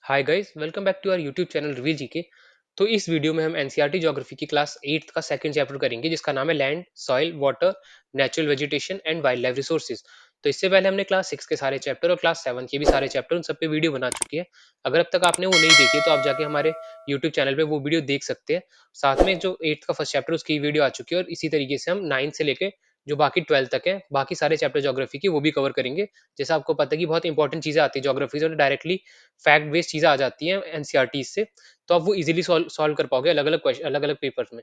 Hi guys, welcome back to our YouTube channel reveal GK. तो इस video में हम एनसीईआरटी ज्योग्राफी की क्लास 8th का सेकंड चैप्टर करेंगे जिसका नाम है land, soil, water, natural vegetation and wild life resources. तो इससे पहले हमने क्लास 6 के सारे चैप्टर और क्लास 7 के भी सारे चैप्टर उन सब पे वीडियो बना चुकी है। अगर अब तक आपने वो नहीं देखी है तो आप जाके हमारे यूट्यूब चैनल पे वो वीडियो देख सकते हैं। साथ में जो 8th का फर्स्ट चैप्टर उसकी वीडियो आ चुकी है और इसी तरीके से हम 9 से लेके जो बाकी 12 तक है बाकी सारे चैप्टर ज्योग्राफी की वो भी कवर करेंगे। जैसा आपको पता है कि बहुत इंपॉर्टेंट चीजें आती है ज्योग्राफी से और डायरेक्टली फैक्ट बेस्ड चीजें आ जाती हैं एनसीईआरटी से। तो आप वो इजीली सॉल्व सॉल्व कर पाओगे अलग अलग क्वेश्चन अलग अलग पेपर्स में।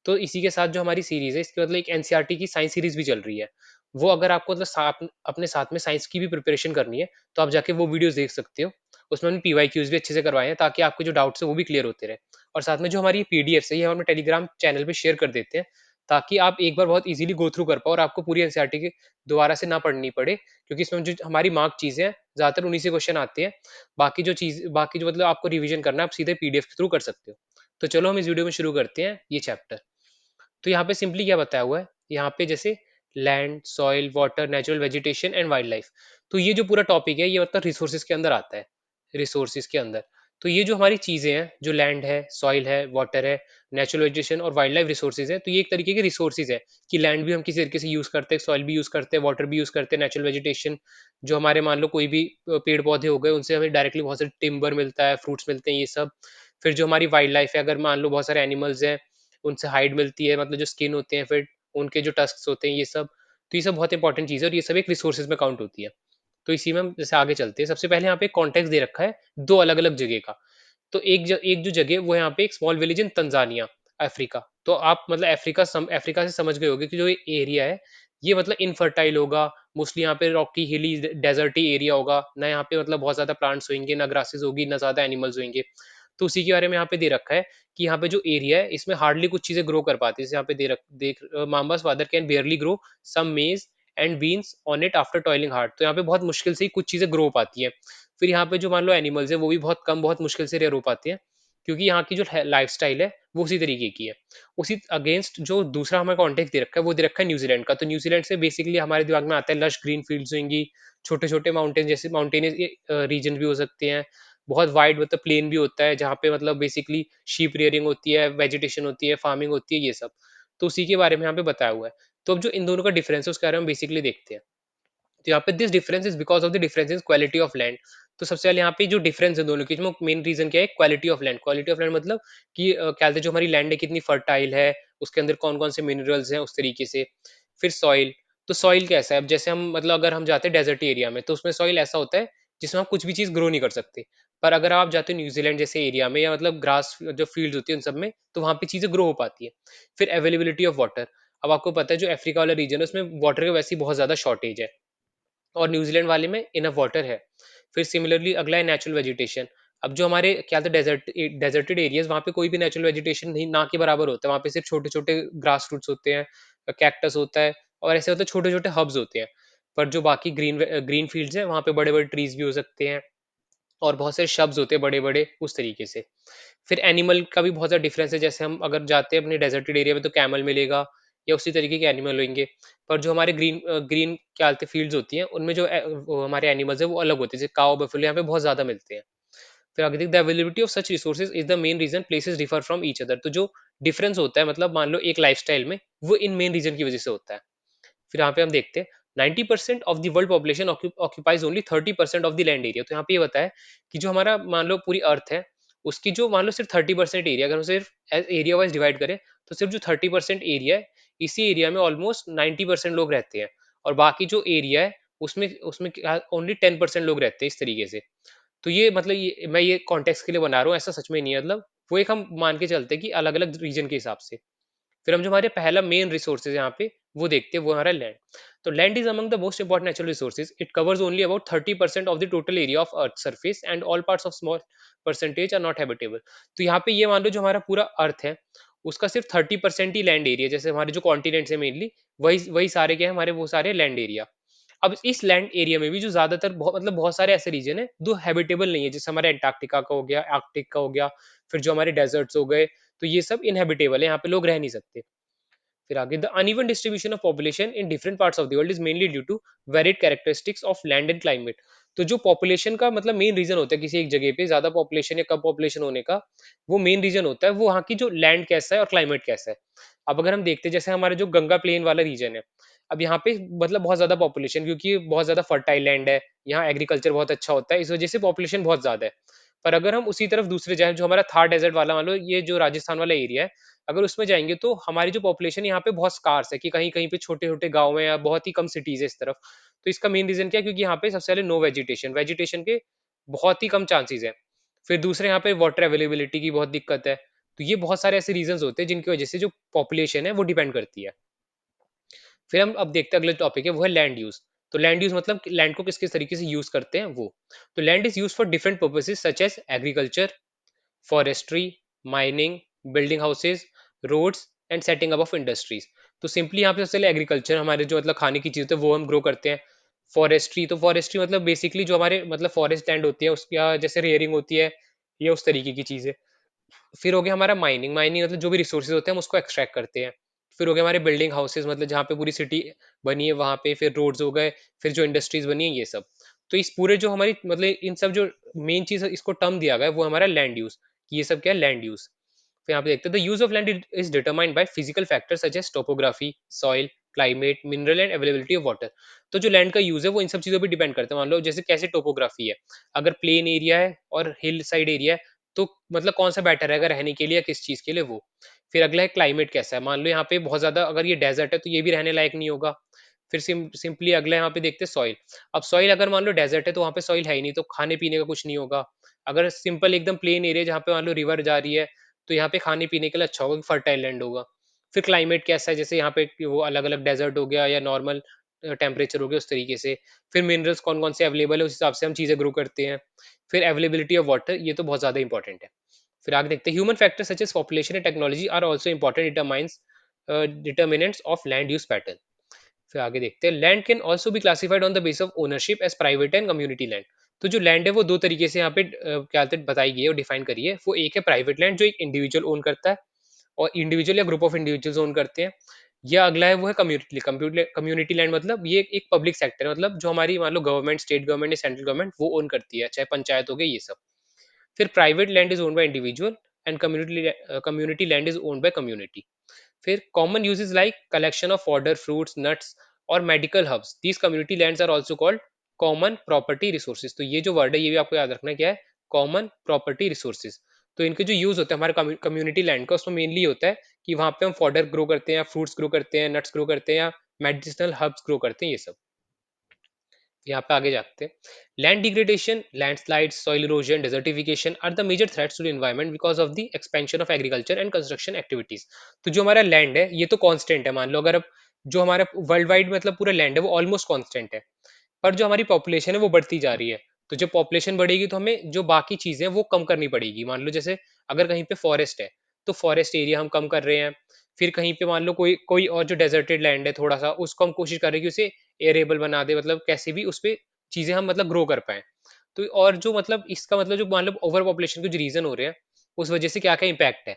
तो इसी के साथ जो हमारी सीरीज है इसके मतलब एक एनसीईआरटी की साइंस सीरीज भी चल रही है। वो अगर आपको मतलब अपने साथ में साइंस की भी प्रिपरेशन करनी है तो आप जाके वो वीडियोस देख सकते हो। उसमें हमने पीवाईक्यूज भी अच्छे से करवाए हैं ताकि आपके जो डाउट्स है वो भी क्लियर होते रहे। और साथ में जो हमारी पीडीएफ है ये हम अपने टेलीग्राम चैनल पे शेयर कर देते हैं ताकि आप एक बार बहुत इजीली गो थ्रू कर पाओ और आपको पूरी एनसीईआरटी की दोबारा से ना पढ़नी पड़े, क्योंकि इसमें जो हमारी मार्क चीजें हैं ज्यादातर उन्हीं से क्वेश्चन आते हैं। बाकी जो मतलब आपको रिवीजन करना है आप सीधे पीडीएफ के थ्रू कर सकते हो। तो चलो हम इस वीडियो में शुरू करते हैं ये चैप्टर। तो यहाँ पे सिंपली क्या बताया हुआ है, यहाँ पे जैसे land, soil, water, natural vegetation and wild life. तो ये जो पूरा टॉपिक है ये मतलब रिसोर्सेज के अंदर आता है। रिसोर्सेज के अंदर तो ये जो हमारी चीजें हैं, जो लैंड है, सॉइल है, वाटर है, नेचुरल वेजिटेशन और वाइल्ड लाइफ रिसोर्सेज है, तो ये एक तरीके के रिसोर्सेज है कि लैंड भी हम किसी तरीके से यूज करते हैं, सॉइल भी यूज करते हैं, वाटर भी यूज करते हैं, नेचुरल वेजिटेशन जो हमारे मान लो कोई भी पेड़ पौधे हो गए उनसे हमें डायरेक्टली बहुत सारे टिम्बर मिलता है, फ्रूट्स मिलते हैं, ये सब। फिर जो हमारी वाइल्ड लाइफ है, अगर मान लो बहुत सारे एनिमल्स हैं उनसे हाइड मिलती है, मतलब जो स्किन होते हैं, फिर उनके जो टस्क होते हैं, ये सब। तो ये सब बहुत इंपॉर्टेंट चीज़ है और ये सब एक रिसोर्सेज में काउंट होती है। तो इसी में हम जैसे आगे चलते हैं, सबसे पहले यहाँ पे कॉन्टेक्स्ट दे रखा है दो अलग अलग जगह का। तो एक जो जगह वो यहाँ पे एक small village in Tanzania, Africa. तो आप मतलब अफ्रीका से समझ गए होगे कि जो ये एरिया है ये मतलब इनफर्टाइल होगा। मोस्टली यहाँ पे रॉकी हिली डेजर्टी एरिया होगा ना, यहाँ पे मतलब बहुत ज्यादा प्लांट्स होंगे ना, ग्रासेस होगी ना, ज्यादा एनिमल्स होंगे। तो उसी के बारे में यहाँ पे दे रखा है कि यहाँ पे जो एरिया है इसमें हार्डली कुछ चीजें ग्रो कर पाती है। जैसे यहाँ पे देख Mamba's father can barely grow some maize and beans on it after toiling hard. तो यहाँ पे बहुत मुश्किल से ही कुछ चीजें ग्रो हो पाती है। फिर यहाँ पे जो मान लो एनिमल्स है वो भी बहुत कम, बहुत मुश्किल से रेयर हो पाते हैं, क्योंकि यहाँ की जो लाइफ स्टाइल है वो उसी तरीके की है। उसी अगेंस्ट जो दूसरा हमें कॉन्टेक्ट दे रखा है वो दे रखा है न्यूजीलैंड का। तो न्यूजीलैंड से बेसिकली हमारे दिमाग में आता है लश ग्रीन फील्ड्स होंगी, छोटे छोटे माउंटेन जैसे माउंटेनियस रीजन भी हो सकते हैं, बहुत वाइड मतलब प्लेन भी होता है जहाँ पे मतलब बेसिकली शीप रियरिंग होती है, वेजिटेशन होती है, फार्मिंग होती है, ये सब। तो उसी के बारे में यहाँ पे बताया हुआ है। तो अब जो इन दोनों का डिफरेंस है उसके बारे में बेसिकली देखते हैं। तो यहाँ पे this difference is because of the difference in quality of land. तो सबसे पहले यहाँ पे जो डिफरेंस है दोनों के मेन रीजन क्या है, quality of land. Quality of land मतलब कि क्या बोलते हैं, जो हमारी लैंड है कितनी फर्टाइल है, उसके अंदर कौन कौन से मिनरल्स हैं, उस तरीके से। फिर सॉइल, तो सॉइल कैसा है, अब जैसे हम मतलब अगर हम जाते हैं डेजर्ट एरिया में तो उसमें सॉइल ऐसा होता है जिसमें आप कुछ भी चीज ग्रो नहीं कर सकते। पर अगर आप जाते हो न्यूजीलैंड जैसे एरिया में या मतलब ग्रास जो फील्ड होती है उन सब में, तो वहां पे चीजें ग्रो हो पाती है। फिर अवेलेबिलिटी ऑफ वाटर। अब आपको पता है जो अफ्रीका वाला रीजन है उसमें वाटर की वैसे ही बहुत ज्यादा शॉर्टेज है और न्यूजीलैंड वाले में इनफ वाटर है। फिर सिमिलरली अगला है नेचुरल वेजिटेशन। अब जो हमारे क्या था डेजर्टेड एरियाज वहाँ पे कोई भी नेचुरल वेजिटेशन नहीं, ना के बराबर होता है। वहाँ पे सिर्फ छोटे छोटे ग्रास रूट्स होते हैं, कैक्टस होता है और ऐसे होते हैं छोटे छोटे हब्स होते हैं। पर जो बाकी ग्रीन फील्ड्स हैं वहाँ पे बड़े बड़े ट्रीज भी हो सकते हैं और बहुत सारे शब्द होते हैं बड़े बड़े, उस तरीके से। फिर एनिमल का भी बहुत ज़्यादा डिफरेंस है, जैसे हम अगर जाते हैं अपने डेजर्टेड एरिया में तो कैमल मिलेगा या उसी तरीके के एनिमल होंगे। पर जो हमारे ग्रीन क्या बोलते हैं फील्ड्स होती हैं उनमें जो वो हमारे एनिमल्स है वो अलग होते हैं, जैसे काओ बफेलो यहाँ पे बहुत ज़्यादा मिलते हैं। फिर आगे देखते हैं the availability of such resources is the main reason places differ from each other. तो जो डिफरेंस होता है मतलब मान लो एक लाइफस्टाइल में, वो इन मेन रीजन की वजह से होता है। फिर यहाँ पे हम देखते हैं 90% of the world population occupies only 30% of the land area. तो यहाँ पे ये बताया कि जो हमारा मान लो पूरी अर्थ है उसकी जो मान लो सिर्फ 30% एरिया, अगर हम सिर्फ एरिया वाइज डिवाइड करें तो सिर्फ जो 30% एरिया है इसी एरिया में ऑलमोस्ट 90% लोग रहते हैं। और बाकी जो एरिया है उसमें उसमें ओनली 10% लोग रहते हैं, इस तरीके से। तो ये मतलब ये मैं ये कॉन्टेक्स्ट के लिए बना रहा हूँ, ऐसा सच में नहीं है। मतलब वो एक हम मान के चलते हैं कि अलग अलग रीजन के हिसाब से। फिर हम जो हमारे पहला मेन रिसोर्सेज यहाँ पे वो देखते हैं, वो हमारा लैंड। तो land is among the most important natural resources. It covers only about 30% of the total area of earth surface and all parts of small percentage are not habitable. तो यहाँ पे ये मान लो जो हमारा पूरा अर्थ है उसका सिर्फ 30% ही लैंड एरिया, जैसे हमारे जो कॉन्टिनेंट्स है मेनली वही वही सारे क्या है हमारे, वो सारे लैंड एरिया। अब इस लैंड एरिया में भी जो ज्यादातर मतलब बहुत सारे ऐसे रीजन है जो हैबिटेबल नहीं है, जैसे हमारे एंटार्क्टिका का हो गया, आर्कटिक का हो गया, फिर जो हमारे डेजर्ट्स हो गए, तो ये सब इनहेबिटेबल है, यहाँ पे लोग रह नहीं सकते। फिर आगे the uneven distribution of population in different parts of the world is mainly due to varied characteristics of land and climate. तो जो पॉपुलेशन का मतलब मेन रीज़न होता है किसी एक जगह पे ज़्यादा पॉपुलेशन या कम पॉपुलेशन होने का, वो मेन रीज़न होता है वो वहाँ की जो लैंड कैसा है और क्लाइमेट कैसा है। अब अगर हम देखते हैं जैसे हमारे जो गंगा प्लेन वाला रीजन है, अब यहाँ पे मतलब बहुत ज़्यादा पॉपुलेशन क्योंकि ये बहुत ज़्यादा फर्टाइल लैंड है, यहाँ एग्रीकल्चर बहुत अच्छा होता है, इस वजह से पॉपुलेशन बहुत ज़्यादा है। पर अगर हम उसी तरफ दूसरे जाएँ जो हमारा थार डेज़र्ट वाला मान लो ये जो राजस्थान वाला एरिया है, अगर उसमें जाएँगे तो हमारी जो पॉपुलेशन है यहाँ पे बहुत स्कार्स है कि कहीं-कहीं पे छोटे-छोटे गाँव हैं या बहुत ही कम सिटीज़ है इस तरफ। तो इसका मेन रीज़न क्या है क्योंकि यहाँ पे सबसे पहले नो वेजिटेशन, वेजिटेशन के बहुत ही कम चांसेज़ हैं। फिर दूसरे यहाँ पे वाटर अवेलेबिलिटी की बहुत दिक्कत है। तो ये बहुत सारे ऐसे रीज़न्स होते हैं जिनकी वजह से जो पॉपुलेशन है वो डिपेंड करती है। फिर हम अब देखते हैं अगला टॉपिक है वो है लैंड यूज़। तो लैंड यूज़ मतलब लैंड को किस-किस तरीके से यूज़ करते हैं वो। तो land is used for different purposes such as agriculture, forestry, mining, building houses, roads and setting up of industries. तो सिंपली यहाँ पे सबसे पहले एग्रीकल्चर हमारे जो मतलब खाने की चीज़ होती है वो हम ग्रो करते हैं। फॉरेस्ट्री तो फॉरेस्ट्री मतलब बेसिकली जो हमारे मतलब फॉरेस्ट लैंड होती है उसका जैसे रेयरिंग होती है या उस तरीके की चीज़ें। फिर हो गया हमारा माइनिंग, माइनिंग मतलब जो भी रिसोर्सेज होते हैं हम उसको एक्सट्रैक्ट करते हैं। फिर हो गया हमारे बिल्डिंग हाउसेज मतलब जहाँ पे पूरी सिटी बनी है वहाँ पे, फिर रोड्स हो गए, फिर जो इंडस्ट्रीज बनी है ये सब। तो इस पूरे जो हमारी मतलब इन सब जो मेन चीज़ इसको टर्म दिया गया है वो हमारा लैंड यूज़, कि ये सब क्या है लैंड यूज़। फिर यहाँ पे देखते हैं the use of land is determined by physical factors such as topography, soil, climate, mineral and availability of water. तो जो लैंड का यूज है वो इन सब चीजों पे डिपेंड करता है। मान लो जैसे कैसे टोपोग्राफी है, अगर प्लेन एरिया है और हिल साइड एरिया है तो मतलब कौन सा बेटर है अगर रहने के लिए या किस चीज के लिए वो। फिर अगला है क्लाइमेट कैसा है, मान लो यहाँ पे बहुत ज्यादा अगर ये डेजर्ट है तो ये भी रहने लायक नहीं होगा। फिर सिंपली अगला यहाँ पे देखते हैं सॉइल। अब सॉइल अगर मान लो डेजर्ट है तो वहाँ पे सॉइल है ही नहीं तो खाने पीने का कुछ नहीं होगा। अगर सिंपल एकदम प्लेन एरिया जहाँ पे मान लो रिवर जा रही है तो यहाँ पे खाने पीने के लिए अच्छा होगा, फर्टाइल लैंड होगा। फिर क्लाइमेट कैसा है, जैसे यहाँ पे वो अलग अलग डेजर्ट हो गया या नॉर्मल टेम्परेचर हो गया उस तरीके से। फिर मिनरल्स कौन कौन से अवेलेबल है उस हिसाब से हम चीजें ग्रो करते हैं। फिर अवेलेबिलिटी ऑफ वाटर, ये तो बहुत ज्यादा इंपॉर्टेंट है। फिर आगे देखते हैं human factors such as population and technology are also important determines determinants of land use pattern. फिर आगे देखते हैं land can also be classified on the base of ownership as private and community land. तो जो land है वो दो तरीके से यहाँ पे क्या कहते हैं बताई गई है और डिफाइन करी है। वो एक है प्राइवेट लैंड जो एक इंडिविजुअल ओन करता है और इंडिविजुअल या ग्रुप ऑफ इंडिविजुअल्स ओन करते हैं। या अगला है वो है कम्युनिटी कम्युनिटी लैंड, मतलब ये एक पब्लिक सेक्टर है, मतलब जो हमारी मान लो गवर्नमेंट, स्टेट गवर्नमेंट या सेंट्रल गवर्नमेंट वो ओन करती है, चाहे पंचायत हो गई ये सब। फिर private land is owned by individual and community land is owned by community. फिर common uses like collection of fodder, fruits, nuts और medical herbs, these community lands are also called common property resources. तो ये जो word है ये भी आपको याद रखना है क्या है, कॉमन प्रॉपर्टी रिसोर्सेज। तो इनके जो यूज होते हैं हमारे कम्युनिटी लैंड का उसमें मेनली होता है कि वहां पे हम फॉडर ग्रो करते हैं, फ्रूट्स ग्रो करते हैं, नट्स ग्रो करते हैं या मेडिसिनल हर्ब्स ग्रो करते हैं ये सब। यहाँ पे आगे जाते हैं। Land degradation, landslide, soil erosion, desertification are the major threats to the environment because of the expansion of agriculture and construction activities. तो जो हमारा लैंड है ये तो कांस्टेंट है, मान लो अगर अब जो हमारा वर्ल्ड वाइड मतलब पूरा लैंड है वो ऑलमोस्ट कांस्टेंट है। पर जो हमारी पॉपुलेशन है वो बढ़ती जा रही है। तो जब पॉपुलेशन बढ़ेगी तो हमें जो बाकी चीजें हैं वो कम करनी पड़ेगी। मान लो जैसे अगर कहीं पे फॉरेस्ट है तो फॉरेस्ट एरिया हम कम कर रहे हैं। फिर कहीं पे मान लो कोई कोई और जो डेजर्टेड लैंड है थोड़ा सा उसको हम कोशिश कर रहे हैं कि उसे एरेबल बना दे, मतलब कैसे भी उस पे चीजें हम मतलब ग्रो कर पाए। तो और जो मतलब इसका मतलब जो मान लो ओवर पॉपुलेशन के जो रीजन हो रहे हैं उस वजह से क्या क्या इम्पैक्ट है।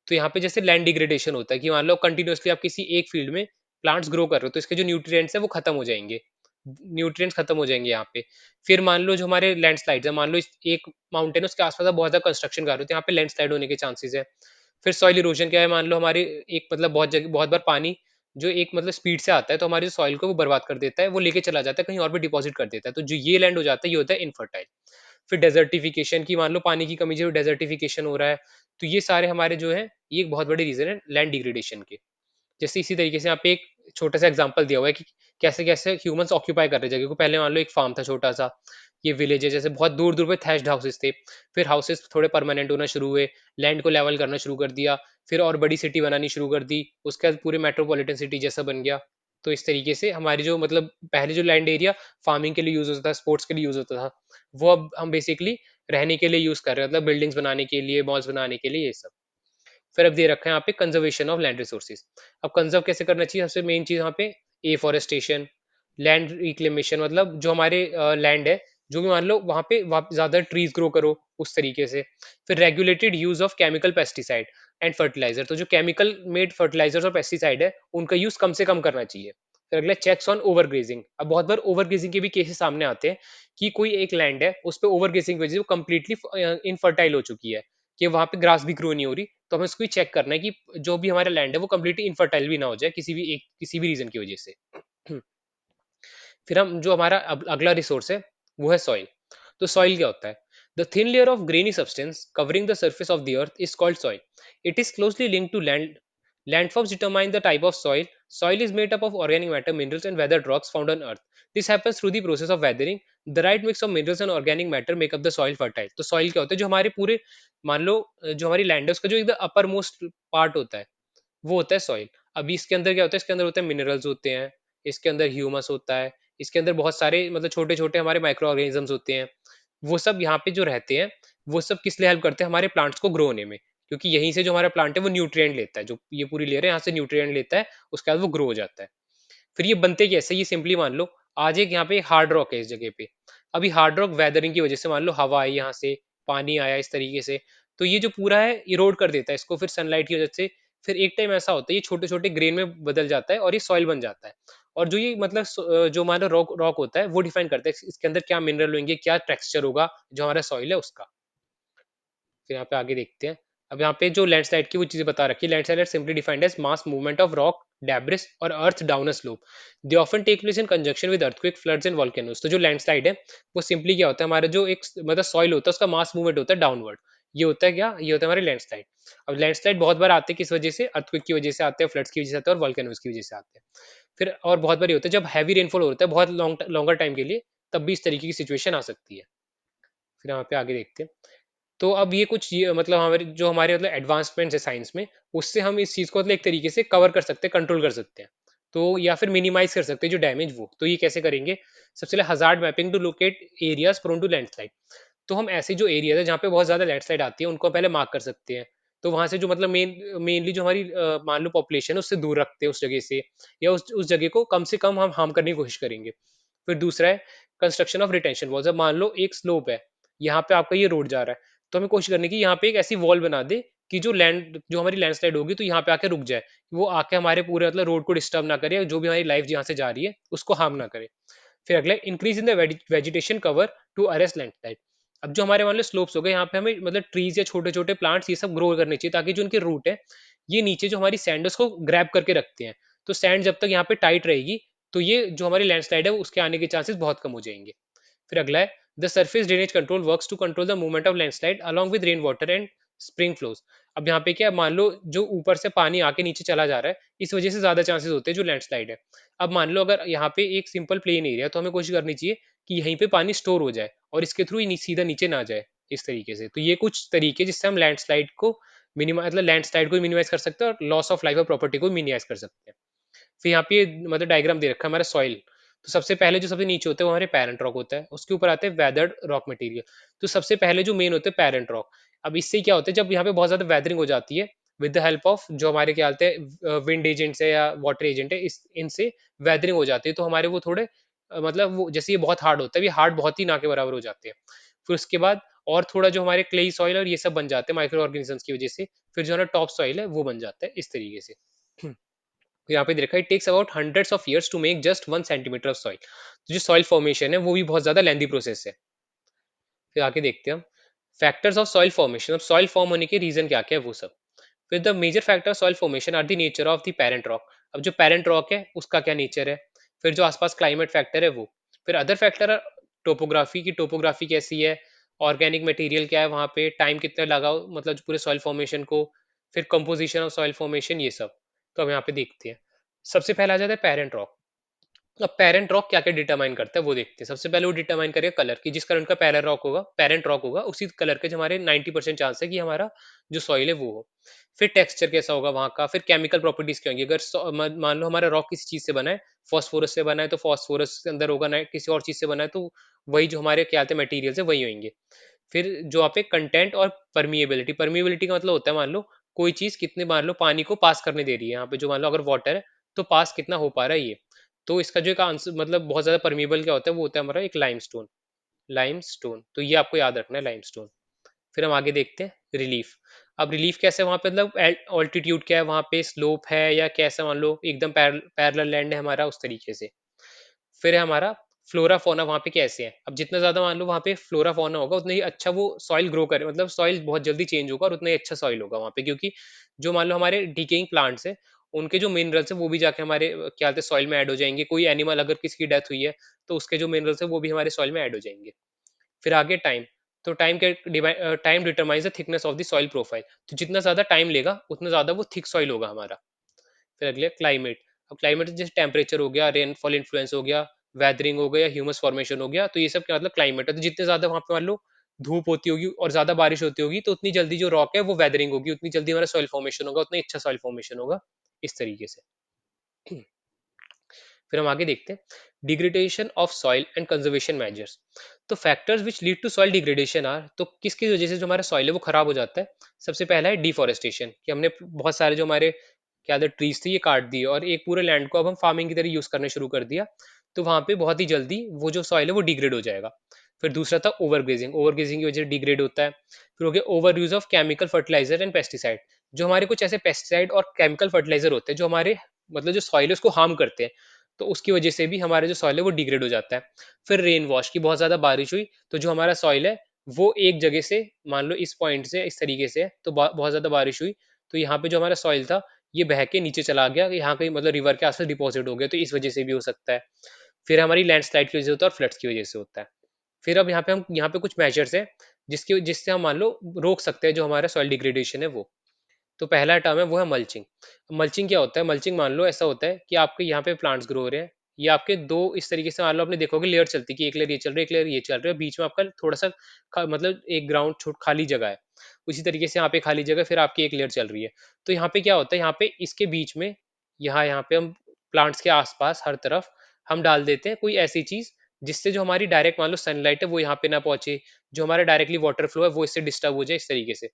तो यहाँ पे जैसे लैंड डिग्रेडेशन होता है कि मान लो कंटिन्यूअसली आप किसी एक फील्ड में प्लांट्स ग्रो कर रहे हो तो इसके जो न्यूट्रिएंट्स है वो खत्म हो जाएंगे, न्यूट्रिएंट्स खत्म हो जाएंगे यहाँ पे। फिर मान लो जो हमारे लैंडस्लाइड्स है, मान लो एक माउंटेन है उसके आसपास आप बहुत ज्यादा कंस्ट्रक्शन कर रहे हो तो यहाँ पे लैंडस्लाइड होने के चांसेस है। फिर सॉइल इरोजन क्या है, मान लो हमारे एक मतलब बहुत जगह बहुत बार पानी जो एक मतलब स्पीड से आता है तो हमारी सॉइल को वो बर्बाद कर देता है, वो लेके चला जाता है कहीं और भी डिपॉजिट कर देता है, तो जो ये लैंड हो जाता है ये होता है इनफर्टाइल। फिर डेजर्टिफिकेशन की मान लो पानी की कमी, जो डेजर्टिफिकेशन हो रहा है, तो ये सारे हमारे जो है ये एक बहुत बड़ी रीजन है लैंड डिग्रेडेशन के। जैसे इसी तरीके से यहाँ पे एक छोटा सा एग्जांपल दिया हुआ है कि कैसे कैसे ह्यूमंस ऑक्यूपाई कर रहे जगह को। पहले मान लो एक फार्म था छोटा सा, ये विलेज है, जैसे बहुत दूर दूर पे थैच्ड हाउसेस थे। फिर हाउसेस थोड़े परमानेंट होना शुरू हुए, लैंड को लेवल करना शुरू कर दिया। फिर और बड़ी सिटी बनानी शुरू कर दी, उसके बाद पूरे मेट्रोपॉलिटन सिटी जैसा बन गया। तो इस तरीके से हमारी जो मतलब पहले जो लैंड एरिया फार्मिंग के लिए यूज होता था, स्पोर्ट्स के लिए यूज होता था, वो अब हम बेसिकली रहने के लिए यूज कर रहे हैं, मतलब बिल्डिंग्स बनाने के लिए, मॉल्स बनाने के लिए, ये सब। फिर अब दे रखा है यहाँ पे कंजर्वेशन ऑफ लैंड रिसोर्सेज। अब कंजर्व कैसे करना चाहिए, सबसे मेन चीज यहाँ पे एफोरेस्टेशन, लैंड रिक्लेमेशन, मतलब जो हमारे लैंड है जो भी मान लो वहाँ पे ज्यादा ट्रीज ग्रो करो उस तरीके से। फिर regulated use of chemical pesticide and fertiliser, तो जो केमिकल मेड फर्टिलाइजर्स और पेस्टिसाइड है उनका यूज कम से कम करना चाहिए। फिर अगला चेक्स ऑन ओवरग्रेजिंग। अब बहुत बार ओवरग्रेजिंग के भी केसेस सामने आते हैं कि कोई एक लैंड है, उस पे ओवरग्रेजिंग की वजह से वो कंप्लीटली इनफर्टाइल हो चुकी है, कि वहाँ पे ग्रास भी ग्रो नहीं हो रही। तो हमें उसको भी चेक करना है कि जो भी हमारा लैंड है वो कंप्लीटली इनफर्टाइल भी ना हो जाए किसी भी रीजन की वजह से। फिर हम जो हमारा अगला रिसोर्स है वो है सॉइल। तो सॉइल क्या होता है? The thin layer of granny substance covering the surface of the earth is called soil. It is closely linked to land. Landforms determine the type of soil. Soil is made up of organic matter, minerals, and weathered rocks found on earth. This happens through the process of weathering. The right mix of minerals and organic matter make up the soil fertile. तो soil क्या होता है? जो हमारे पूरे, मान लो जो हमारी लैंड है उसका जो एकदम अपर मोस्ट पार्ट होता है वो होता है सॉइल। अभी इसके अंदर क्या होता है? इसके अंदर होते हैं मिनरल्स होते हैं, इसके अंदर ह्यूमस होता है, इसके अंदर बहुत सारे मतलब छोटे-छोटे हमारे माइक्रो ऑर्गेनिजम्स होते हैं। वो सब यहाँ पे जो रहते हैं, वो सब किस लिए हेल्प करते हैं? हमारे प्लांट्स को ग्रो होने में। क्योंकि यहीं से जो हमारा प्लांट है वो न्यूट्रिएंट लेता है, जो ये पूरी लेयर है यहाँ से न्यूट्रिएंट लेता है, उसके बाद वो ग्रो हो जाता है। फिर ये बनते कैसे? ये सिंपली मान लो, आज एक यहाँ पे हार्ड रॉक है इस जगह पे। अभी हार्ड रॉक वेदरिंग की वजह से मान लो हवा आई यहाँ से, पानी आया इस तरीके से, तो ये जो पूरा है इरोड कर देता है इसको, फिर सनलाइट की वजह से फिर एक टाइम ऐसा होता है ये छोटे-छोटे ग्रेन में बदल जाता है और ये सॉइल बन जाता है। और जो ये मतलब जो हमारा रॉक रॉक होता है वो डिफाइन करता है इसके अंदर क्या मिनरल होंगे, क्या टेक्सचर होगा जो हमारा सॉइल है उसका। फिर यहाँ पे आगे देखते हैं। अब यहाँ पे जो लैंडस्लाइड की वो चीजें बता रखी है। Landslide simply defined as mass movement of rock, debris और earth down a slope. They often take place in conjunction with earthquake, floods and volcanoes. तो जो लैंडस्लाइड है वो सिंपली क्या होता है? हमारा जो एक मतलब सॉइल होता है उसका मास मूवमेंट होता है डाउनवर्ड। ये होता है क्या? ये होता है हमारे लैंडस्लाइड। अब लैंडस्लाइड बहुत बार आते हैं किस वजह से? अर्थक्वेक की वजह से आते हैं, फ्लड्स की वजह से आते हैं और वोल्केनोज की वजह से आते हैं। फिर और बहुत बार ये होता है जब हैवी रेनफॉल होता है बहुत लॉन्गर टाइम के लिए, तब भी इस तरीके की सिचुएशन आ सकती है। फिर यहाँ पे आगे देखते हैं। तो अब ये कुछ ये मतलब हमारे मतलब एडवांसमेंट्स है साइंस में, उससे हम इस चीज़ को मतलब एक तरीके से कवर कर सकते हैं, कंट्रोल कर सकते हैं। तो या फिर मिनिमाइज़ कर सकते हैं जो डैमेज वो। तो ये कैसे करेंगे? सबसे पहले hazard mapping to locate areas prone to landslide. तो हम ऐसे जो एरियाज़ है जहाँ पे बहुत ज़्यादा लैंडस्लाइड आती है, उनको पहले मार्क कर सकते हैं। तो वहाँ से जो मतलब मेनली जो हमारी मान लो पॉपुलेशन है उससे दूर रखते हैं उस जगह से, या उस जगह को कम से कम हम हार्म करने की कोशिश करेंगे। फिर दूसरा है कंस्ट्रक्शन ऑफ रिटेंशन वॉल्स। अब मान लो एक स्लोप है, यहाँ पे आपका ये रोड जा रहा है, तो हमें कोशिश करनी है कि यहाँ पे एक ऐसी वॉल बना दे कि जो हमारी लैंडस्लाइड होगी तो यहाँ पे आके रुक जाए। वो आके हमारे पूरे मतलब रोड को डिस्टर्ब ना करे, जो भी हमारी लाइफ यहाँ से जा रही है उसको हार्म ना करे। फिर अगला increase in the vegetation cover to arrest landslide. अब जो हमारे मान लो स्लोप्स हो गए, यहाँ पे हमें मतलब ट्रीज या छोटे छोटे प्लांट्स ये सब ग्रो करने चाहिए, ताकि जो उनके रूट है ये नीचे जो हमारी सैंड है उसको ग्रैब करके रखते हैं। तो सैंड जब तक यहाँ पे टाइट रहेगी, तो ये जो हमारी लैंडस्लाइड है उसके आने के चांसेस बहुत कम हो जाएंगे। फिर अगला है the surface drainage control works to control the movement of landslide along with rain water and spring flows. अब यहाँ पे क्या है, मान लो जो ऊपर से पानी आके नीचे चला जा रहा है, इस वजह से ज्यादा चांसेस होते हैं जो लैंडस्लाइड है। अब मान लो अगर यहाँ पे एक सिंपल प्लेन एरिया, तो हमें कोशिश करनी चाहिए कि यहीं पे पानी स्टोर हो जाए और इसके थ्रू ही सीधा नीचे ना जाए इस तरीके से। तो ये कुछ तरीके जिससे हम लैंडस्लाइड को मिनिमाइज मतलब लैंडस्लाइड को मिनिमाइज कर सकते हैं और लॉस ऑफ लाइफ और प्रॉपर्टी को मिनिमाइज कर सकते हैं। फिर यहाँ पे मतलब डायग्राम दे रखा है हमारा सॉइल। तो सबसे पहले जो सबसे नीचे होता है वो हमारे पेरेंट रॉक होता है, उसके ऊपर आते हैं वेदर्ड रॉक मटेरियल। तो सबसे पहले जो मेन होते हैं पेरेंट रॉक। अब इससे क्या होता है, जब यहाँ पे बहुत ज्यादा वेदरिंग हो जाती है विद द हेल्प ऑफ जो हमारे क्या होते हैं विंड एजेंट्स है या वाटर एजेंट है, इस इनसे वेदरिंग हो जाती है, तो हमारे वो थोड़े मतलब वो जैसे ये बहुत हार्ड होता है, ये हार्ड बहुत ही ना के बराबर हो जाते हैं। फिर उसके बाद और थोड़ा जो हमारे क्लेई सॉइल और ये सब बन जाते हैं माइक्रो ऑर्गेनिजम्स की वजह से, फिर जो हमारा टॉप सॉइल है वो बन जाता है इस तरीके से। यहाँ पे देखा, it takes about hundreds of years to make just 1 centimetre of soil. तो जो सॉइल फॉर्मेशन है वो भी बहुत ज्यादा लेंदी प्रोसेस है। फिर आगे देखते हैं हम फैक्टर्स ऑफ सॉइल फॉर्मेशन। अब सॉइल फॉर्म होने के रीजन क्या क्या है वो सब। फिर the major factor soil formation are the nature of the parent rock. अब जो पेरेंट रॉक है उसका क्या नेचर है। फिर जो आसपास क्लाइमेट फैक्टर है वो। फिर अदर फैक्टर है टोपोग्राफी की, टोपोग्राफी कैसी है, ऑर्गेनिक मटेरियल क्या है वहाँ पे, टाइम कितना लगा मतलब पूरे सॉइल फॉर्मेशन को, फिर कंपोजिशन ऑफ सॉइल फॉर्मेशन, ये सब। तो हम यहाँ पे देखते हैं। सबसे पहला आ जाता है पेरेंट रॉक। अब पेरेंट रॉक क्या क्या डिटरमाइन करता है वो देखते हैं। सबसे पहले वो डिटरमाइन करेगा कलर की, जिस कलर का पेरेंट रॉक होगा उसी कलर के जो हमारे 90% चांस है कि हमारा जो सॉइल है वो हो। फिर टेक्सचर कैसा होगा वहाँ का, फिर केमिकल प्रॉपर्टीज क्या होंगी। अगर मान लो हमारा रॉक किसी चीज से बना है, फॉस्फोरस से बना है, तो फॉस्फोरस के अंदर होगा, ना किसी और चीज से बना है तो वही जो हमारे क्या आते हैं मटीरियल है वही होंगे। फिर जो आप एक कंटेंट और परमिएबिलिटी, परमिएबिलिटी का मतलब होता है मान लो कोई चीज कितने मान लो पानी को पास करने दे रही है, यहाँ पे जो मान लो अगर वाटर है तो पास कितना हो पा रहा है ये। तो इसका जो एक आंसर मतलब बहुत ज्यादा परमिएबल क्या होता है वो होता है हमारा एक लाइमस्टोन। लाइमस्टोन तो ये आपको याद रखना है, लाइमस्टोन। फिर हम आगे देखते हैं रिलीफ। अब रिलीफ कैसे वहाँ पे, मतलब ऑल्टीट्यूड क्या है वहाँ पे, स्लोप है या कैसा, मान लो एकदम पैरेलल लैंड है हमारा, उस तरीके से। फिर है हमारा फ्लोरा फोना, वहाँ पे कैसे है। अब जितना ज्यादा मान लो वहाँ पे फ्लोरा फोना होगा, उतना ही अच्छा वो सॉइल ग्रो करे, मतलब सॉइल बहुत जल्दी चेंज होगा और उतना ही अच्छा सॉइल होगा वहाँ पे, क्योंकि जो मान लो हमारे डिकेइंग प्लांट्स है, उनके जो मिनरल्स है वो भी जाके हमारे क्या बोलते हैं सॉइल में ऐड हो जाएंगे। कोई एनिमल अगर किसी की डेथ हुई है, तो उसके जो मिनरल्स है वो भी हमारे सॉइल में ऐड हो जाएंगे। फिर आगे टाइम। तो time determines the thickness of the soil profile. तो जितना ज्यादा टाइम लेगा, उतना ज्यादा वो थिक सॉइल होगा हमारा। फिर अगले क्लाइमेट। अब क्लाइमेट जैसे टेम्परेचर हो गया, रेनफॉल इन्फ्लुएंस हो गया, वेदरिंग हो गया, ह्यूमस फॉर्मेशन हो गया, तो ये सब क्या मतलब क्लाइमेट है। तो जितने ज्यादा वहां पे मान लो धूप होती होगी और ज्यादा बारिश होती होगी, तो उतनी जल्दी जो रॉक है वो वेदरिंग होगी, उतनी जल्दी हमारा सॉइल फॉर्मेशन होगा, उतना ही अच्छा सॉइल फॉर्मेशन होगा। इस तरीके से। फिर हम आगे देखते हैं degradation of soil and conservation measures. तो factors which lead to soil degradation are, तो किसकी वजह से जो हमारा सॉइल है वो खराब हो जाता है। सबसे पहला है डिफोरेस्टेशन, कि हमने बहुत सारे जो हमारे क्या था ट्रीज थे ये काट दिए और एक पूरे लैंड को अब हम फार्मिंग की तरह यूज करना शुरू कर दिया। तो वहां पे बहुत ही जल्दी वो जो सॉइल है वो डिग्रेड हो जाएगा। फिर दूसरा था ओवरग्रेजिंग, ओवरग्रेजिंग की वजह से डिग्रेड होता है। फिर हो गया over use of chemical fertiliser and pesticide. जो हमारे कुछ ऐसे पेस्टिसाइड और केमिकल फर्टिलाइजर होते हैं जो हमारे मतलब जो सॉइल है उसको हार्म करते हैं, तो उसकी वजह से भी हमारा जो सॉइल है वो डिग्रेड हो जाता है। फिर रेन वॉश की बहुत ज्यादा बारिश हुई, तो जो हमारा सॉइल है वो एक जगह से मान लो इस पॉइंट से इस तरीके से है, तो बहुत ज्यादा बारिश हुई, तो यहाँ पे जो हमारा सॉइल था ये बह के नीचे चला गया, यहाँ कहीं मतलब रिवर के आसपास डिपॉजिट हो गया, तो इस वजह से भी हो सकता है। फिर हमारी लैंडस्लाइड की वजह से होता है और फ्लड्स की वजह से होता है। फिर अब यहाँ पे कुछ मेजर्स है जिससे हम मान लो रोक सकते हैं जो हमारा सॉइल डिग्रेडेशन है वो। तो पहला टर्म है वो है मल्चिंग। मल्चिंग क्या होता है, मल्चिंग मान लो ऐसा होता है कि आपके यहाँ पे प्लांट्स ग्रो हो रहे हैं, ये आपके दो इस तरीके से मान लो आपने देखोगे लेयर चलती है कि एक लेयर ये चल रही है, एक लेयर ये चल रही है, बीच में आपका थोड़ा सा मतलब एक ग्राउंड छोट खाली जगह है। उसी तरीके से यहाँ पे खाली जगह, फिर आपकी एक लेयर चल रही है। तो यहाँ पे क्या होता है, यहाँ पे इसके बीच में यहाँ पे हम प्लांट्स के आसपास हर तरफ हम डाल देते हैं कोई ऐसी चीज जिससे जो हमारी डायरेक्ट मान लो सनलाइट है वो यहाँ पे ना पहुंचे, जो हमारा डायरेक्टली वाटर फ्लो है वो इससे डिस्टर्ब हो जाए इस तरीके से।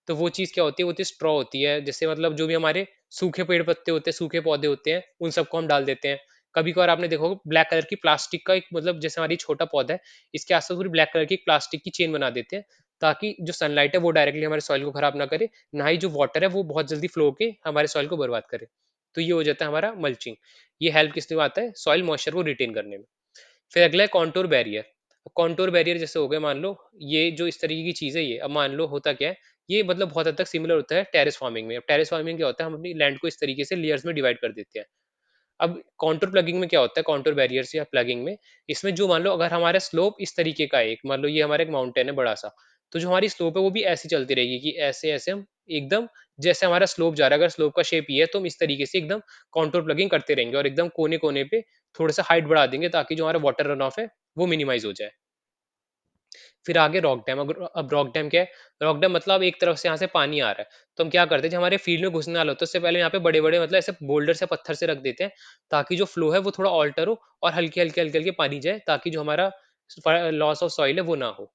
तो वो चीज़ क्या होती है, वो होती है स्ट्रॉ होती है, जैसे मतलब जो भी हमारे सूखे पेड़ पत्ते होते हैं, सूखे पौधे होते हैं, उन सबको हम डाल देते हैं। कभी-कभार आपने देखा होगा ब्लैक कलर की प्लास्टिक का एक मतलब जैसे हमारी छोटा पौधा है, इसके आस-पास पूरी ब्लैक कलर की एक प्लास्टिक की चेन बना देते हैं, ताकि जो सनलाइट है वो डायरेक्टली हमारे सॉइल को खराब ना करे, ना ही जो वाटर है वो बहुत जल्दी फ्लो होके हमारे सॉइल को बर्बाद करे। तो ये हो जाता है हमारा मल्चिंग। ये हेल्प किस लिए आता है, सॉइल मॉइस्चर को रिटेन करने में। फिर अगला है कॉन्टूर बैरियर। कॉन्टूर बैरियर जैसे हो गया, मान लो ये जो इस तरीके की चीज है, ये अब मान लो होता क्या है, ये मतलब बहुत हद तक सिमिलर होता है टेरेस फार्मिंग में। अब टेरेस फार्मिंग क्या होता है, हम अपनी लैंड को इस तरीके से लेयर्स में डिवाइड कर देते हैं। अब कॉन्टूर प्लगिंग में क्या होता है, कॉन्टूर बैरियर्स या प्लगिंग में, इसमें जो मान लो अगर हमारा स्लोप इस तरीके का है, एक मान लो ये हमारा एक माउंटेन है बड़ा सा, तो जो हमारी स्लोप है वो भी ऐसी चलती रहेगी कि ऐसे ऐसे हम एकदम जैसे हमारा स्लोप जा रहा है, अगर स्लोप का शेप ये है तो हम इस तरीके से एकदम कॉन्टूर प्लगिंग करते रहेंगे और एकदम कोने कोने पे थोड़ा सा हाइट बढ़ा देंगे, ताकि जो हमारा वाटर रन ऑफ है वो मिनिमाइज हो जाए। फिर आगे रॉक डैम। अब रॉक डैम क्या है, रॉक डैम मतलब एक तरफ से यहाँ से पानी आ रहा है, तो हम क्या करते हैं जब हमारे फील्ड में घुसने वाला होता है उससे पहले यहाँ पे बड़े बड़े मतलब ऐसे बोल्डर से पत्थर से रख देते हैं, ताकि जो फ्लो है वो थोड़ा ऑल्टर हो और हल्के हल्के हल्के हल्के पानी जाए, ताकि जो हमारा लॉस ऑफ सॉइल है वो ना हो।